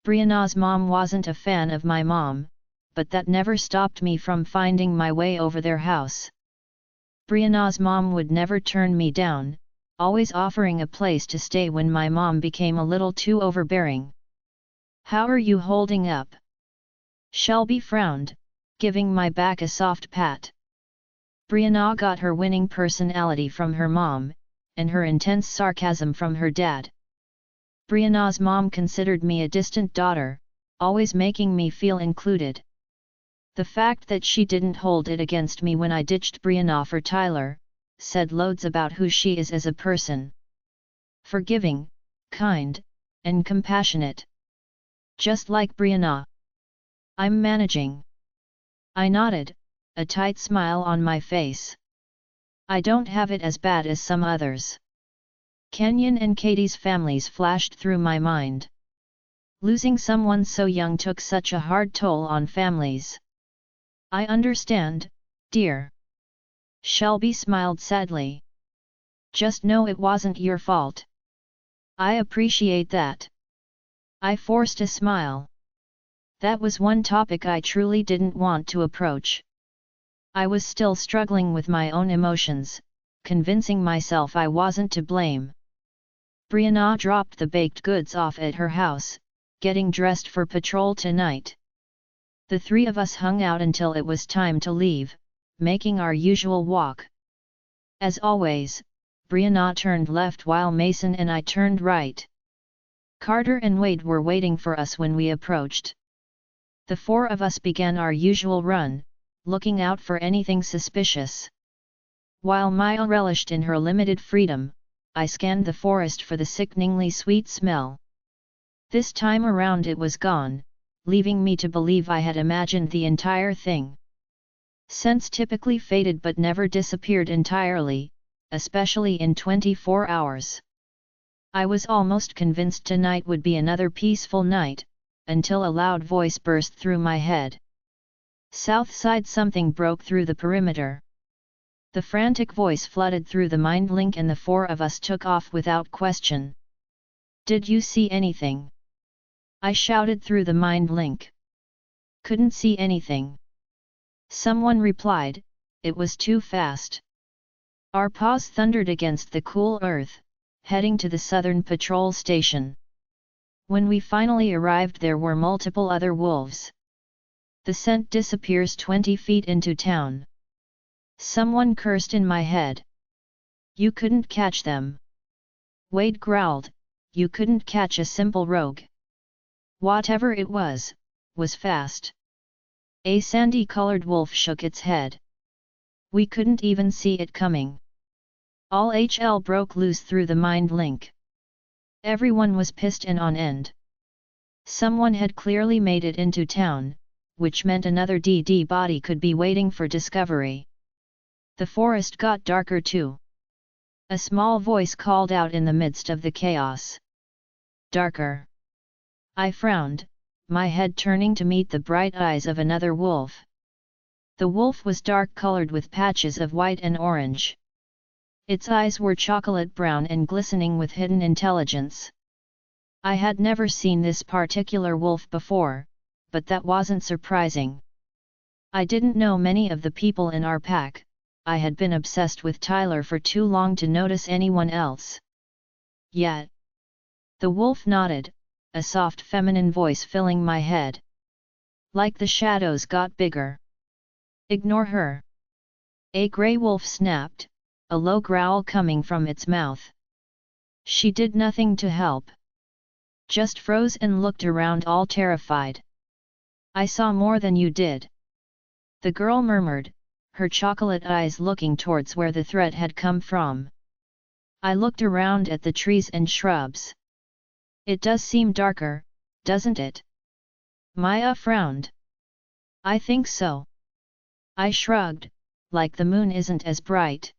Brianna's mom wasn't a fan of my mom, but that never stopped me from finding my way over their house. Brianna's mom would never turn me down, always offering a place to stay when my mom became a little too overbearing. "How are you holding up?" Shelby frowned, giving my back a soft pat. Brianna got her winning personality from her mom, and her intense sarcasm from her dad. Brianna's mom considered me a distant daughter, always making me feel included. The fact that she didn't hold it against me when I ditched Brianna for Tyler, said loads about who she is as a person. Forgiving, kind, and compassionate. Just like Brianna. "I'm managing." I nodded, a tight smile on my face. "I don't have it as bad as some others." Kenyon and Katie's families flashed through my mind. Losing someone so young took such a hard toll on families. "I understand, dear." Shelby smiled sadly. "Just know it wasn't your fault." "I appreciate that." I forced a smile. That was one topic I truly didn't want to approach. I was still struggling with my own emotions, convincing myself I wasn't to blame. Brianna dropped the baked goods off at her house, getting dressed for patrol tonight. The three of us hung out until it was time to leave, making our usual walk. As always, Brianna turned left while Mason and I turned right. Carter and Wade were waiting for us when we approached. The four of us began our usual run, looking out for anything suspicious. While Maya relished in her limited freedom, I scanned the forest for the sickeningly sweet smell. This time around it was gone, leaving me to believe I had imagined the entire thing. Scents typically faded but never disappeared entirely, especially in 24 hours. I was almost convinced tonight would be another peaceful night, until a loud voice burst through my head. Southside, something broke through the perimeter. The frantic voice flooded through the mind link and the four of us took off without question. Did you see anything? I shouted through the mind link. Couldn't see anything. Someone replied, it was too fast. Our paws thundered against the cool earth, heading to the southern patrol station. When we finally arrived, there were multiple other wolves. The scent disappears 20 feet into town. Someone cursed in my head. You couldn't catch them. Wade growled, you couldn't catch a simple rogue. Whatever it was fast. A sandy-colored wolf shook its head. We couldn't even see it coming. All hell broke loose through the mind link. Everyone was pissed and on end. Someone had clearly made it into town, which meant another DD body could be waiting for discovery. The forest got darker too. A small voice called out in the midst of the chaos. Darker. I frowned, my head turning to meet the bright eyes of another wolf. The wolf was dark-colored with patches of white and orange. Its eyes were chocolate brown and glistening with hidden intelligence. I had never seen this particular wolf before, but that wasn't surprising. I didn't know many of the people in our pack. I had been obsessed with Tyler for too long to notice anyone else. Yet. The wolf nodded, a soft feminine voice filling my head. Like the shadows got bigger. Ignore her. A grey wolf snapped, a low growl coming from its mouth. She did nothing to help. Just froze and looked around all terrified. I saw more than you did. The girl murmured, her chocolate eyes looking towards where the threat had come from. I looked around at the trees and shrubs. It does seem darker, doesn't it? Maya frowned. I think so. I shrugged, like the moon isn't as bright.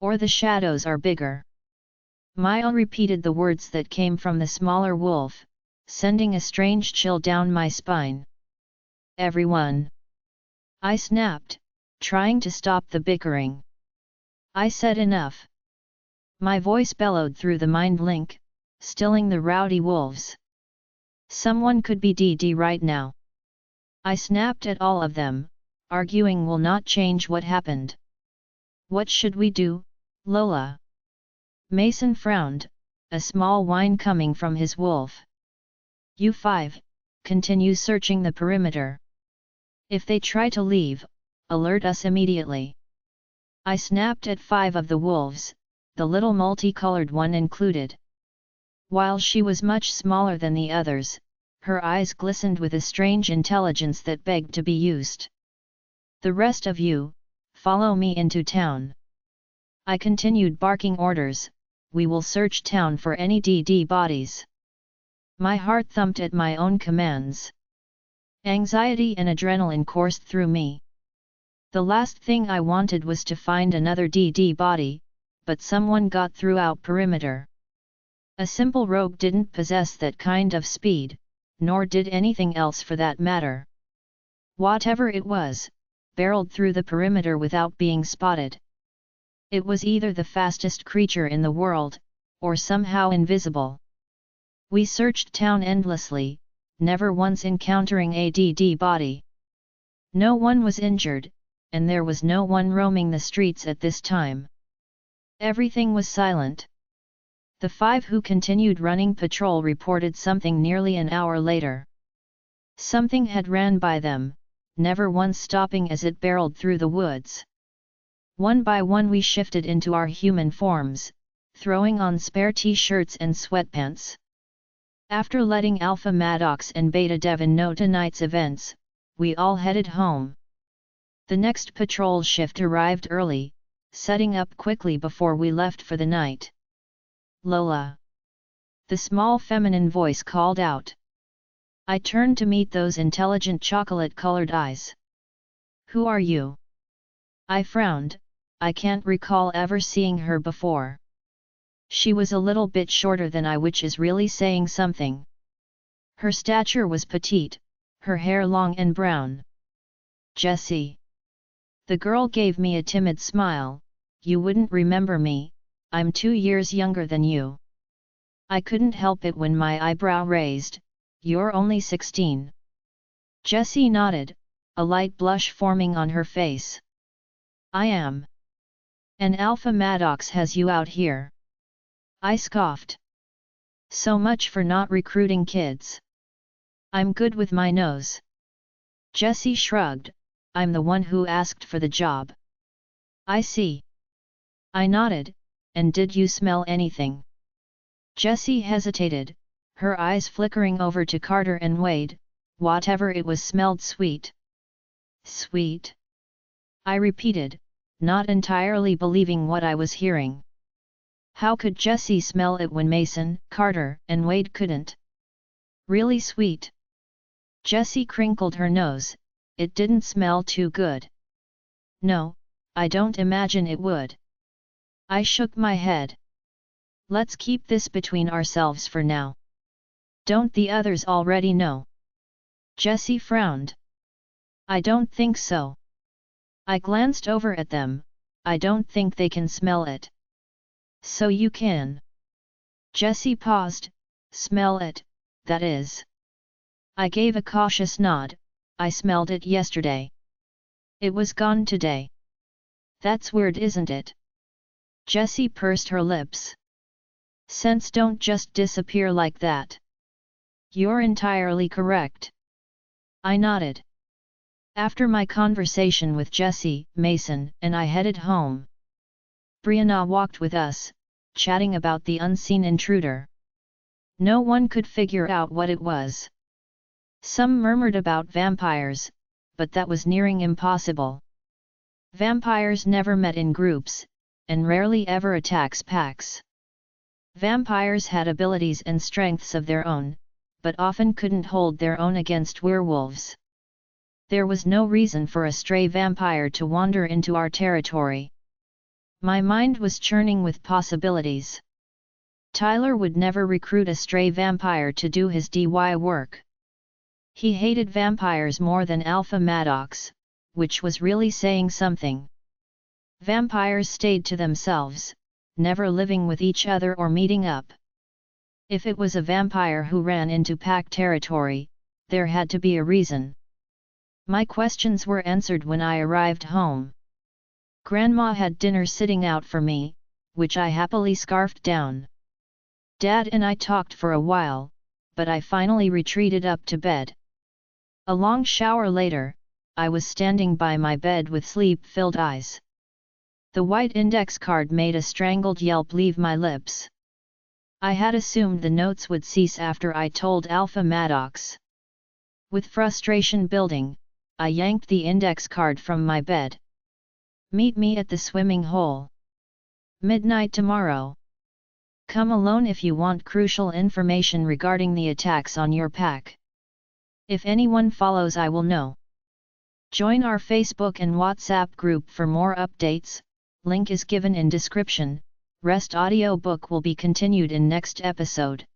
Or the shadows are bigger. Maya repeated the words that came from the smaller wolf, sending a strange chill down my spine. Everyone. I snapped, trying to stop the bickering. I said enough. My voice bellowed through the mind link, stilling the rowdy wolves. Someone could be DD right now. I snapped at all of them, arguing will not change what happened. What should we do, Lola? Mason frowned, a small whine coming from his wolf. You five, continue searching the perimeter. If they try to leave, alert us immediately. I snapped at 5 of the wolves, the little multicolored one included. While she was much smaller than the others, her eyes glistened with a strange intelligence that begged to be used. The rest of you, follow me into town. I continued barking orders, we will search town for any DD bodies. My heart thumped at my own commands. Anxiety and adrenaline coursed through me. The last thing I wanted was to find another DD body, but someone got throughout perimeter. A simple rogue didn't possess that kind of speed, nor did anything else for that matter. Whatever it was, barreled through the perimeter without being spotted. It was either the fastest creature in the world, or somehow invisible. We searched town endlessly, never once encountering a DD body. No one was injured, and there was no one roaming the streets at this time. Everything was silent. The 5 who continued running patrol reported something nearly an hour later. Something had ran by them, never once stopping as it barreled through the woods. One by one we shifted into our human forms, throwing on spare t-shirts and sweatpants. After letting Alpha Maddox and Beta Devon know tonight's events, we all headed home. The next patrol shift arrived early, setting up quickly before we left for the night. Lola. The small feminine voice called out. I turned to meet those intelligent chocolate-colored eyes. Who are you? I frowned. I can't recall ever seeing her before. She was a little bit shorter than I, which is really saying something. Her stature was petite, her hair long and brown. Jessie. The girl gave me a timid smile. You wouldn't remember me, I'm 2 years younger than you. I couldn't help it when my eyebrow raised. You're only 16. Jessie nodded, a light blush forming on her face. I am. And Alpha Maddox has you out here. I scoffed. So much for not recruiting kids. I'm good with my nose. Jessie shrugged. I'm the one who asked for the job. I see. I nodded. And did you smell anything? Jessie hesitated, her eyes flickering over to Carter and Wade. Whatever it was smelled sweet. Sweet? I repeated, not entirely believing what I was hearing. How could Jessie smell it when Mason, Carter, and Wade couldn't? Really sweet? Jessie crinkled her nose. It didn't smell too good. No, I don't imagine it would. I shook my head. Let's keep this between ourselves for now. Don't the others already know? Jessie frowned. I don't think so. I glanced over at them. I don't think they can smell it. So you can. Jessie paused. Smell it, that is. I gave a cautious nod. I smelled it yesterday. It was gone today. That's weird, isn't it? Jessie pursed her lips. Scents don't just disappear like that. You're entirely correct. I nodded. After my conversation with Jessie, Mason and I headed home. Brianna walked with us, chatting about the unseen intruder. No one could figure out what it was. Some murmured about vampires, but that was nearing impossible. Vampires never met in groups, and rarely ever attacks packs. Vampires had abilities and strengths of their own, but often couldn't hold their own against werewolves. There was no reason for a stray vampire to wander into our territory. My mind was churning with possibilities. Tyler would never recruit a stray vampire to do his DIY work. He hated vampires more than Alpha Maddox, which was really saying something. Vampires stayed to themselves, never living with each other or meeting up. If it was a vampire who ran into pack territory, there had to be a reason. My questions were answered when I arrived home. Grandma had dinner sitting out for me, which I happily scarfed down. Dad and I talked for a while, but I finally retreated up to bed. A long shower later, I was standing by my bed with sleep-filled eyes. The white index card made a strangled yelp leave my lips. I had assumed the notes would cease after I told Alpha Maddox. With frustration building, I yanked the index card from my bed. Meet me at the swimming hole. Midnight tomorrow. Come alone if you want crucial information regarding the attacks on your pack. If anyone follows, I will know. Join our Facebook and WhatsApp group for more updates. Link is given in description. Rest audiobook will be continued in next episode.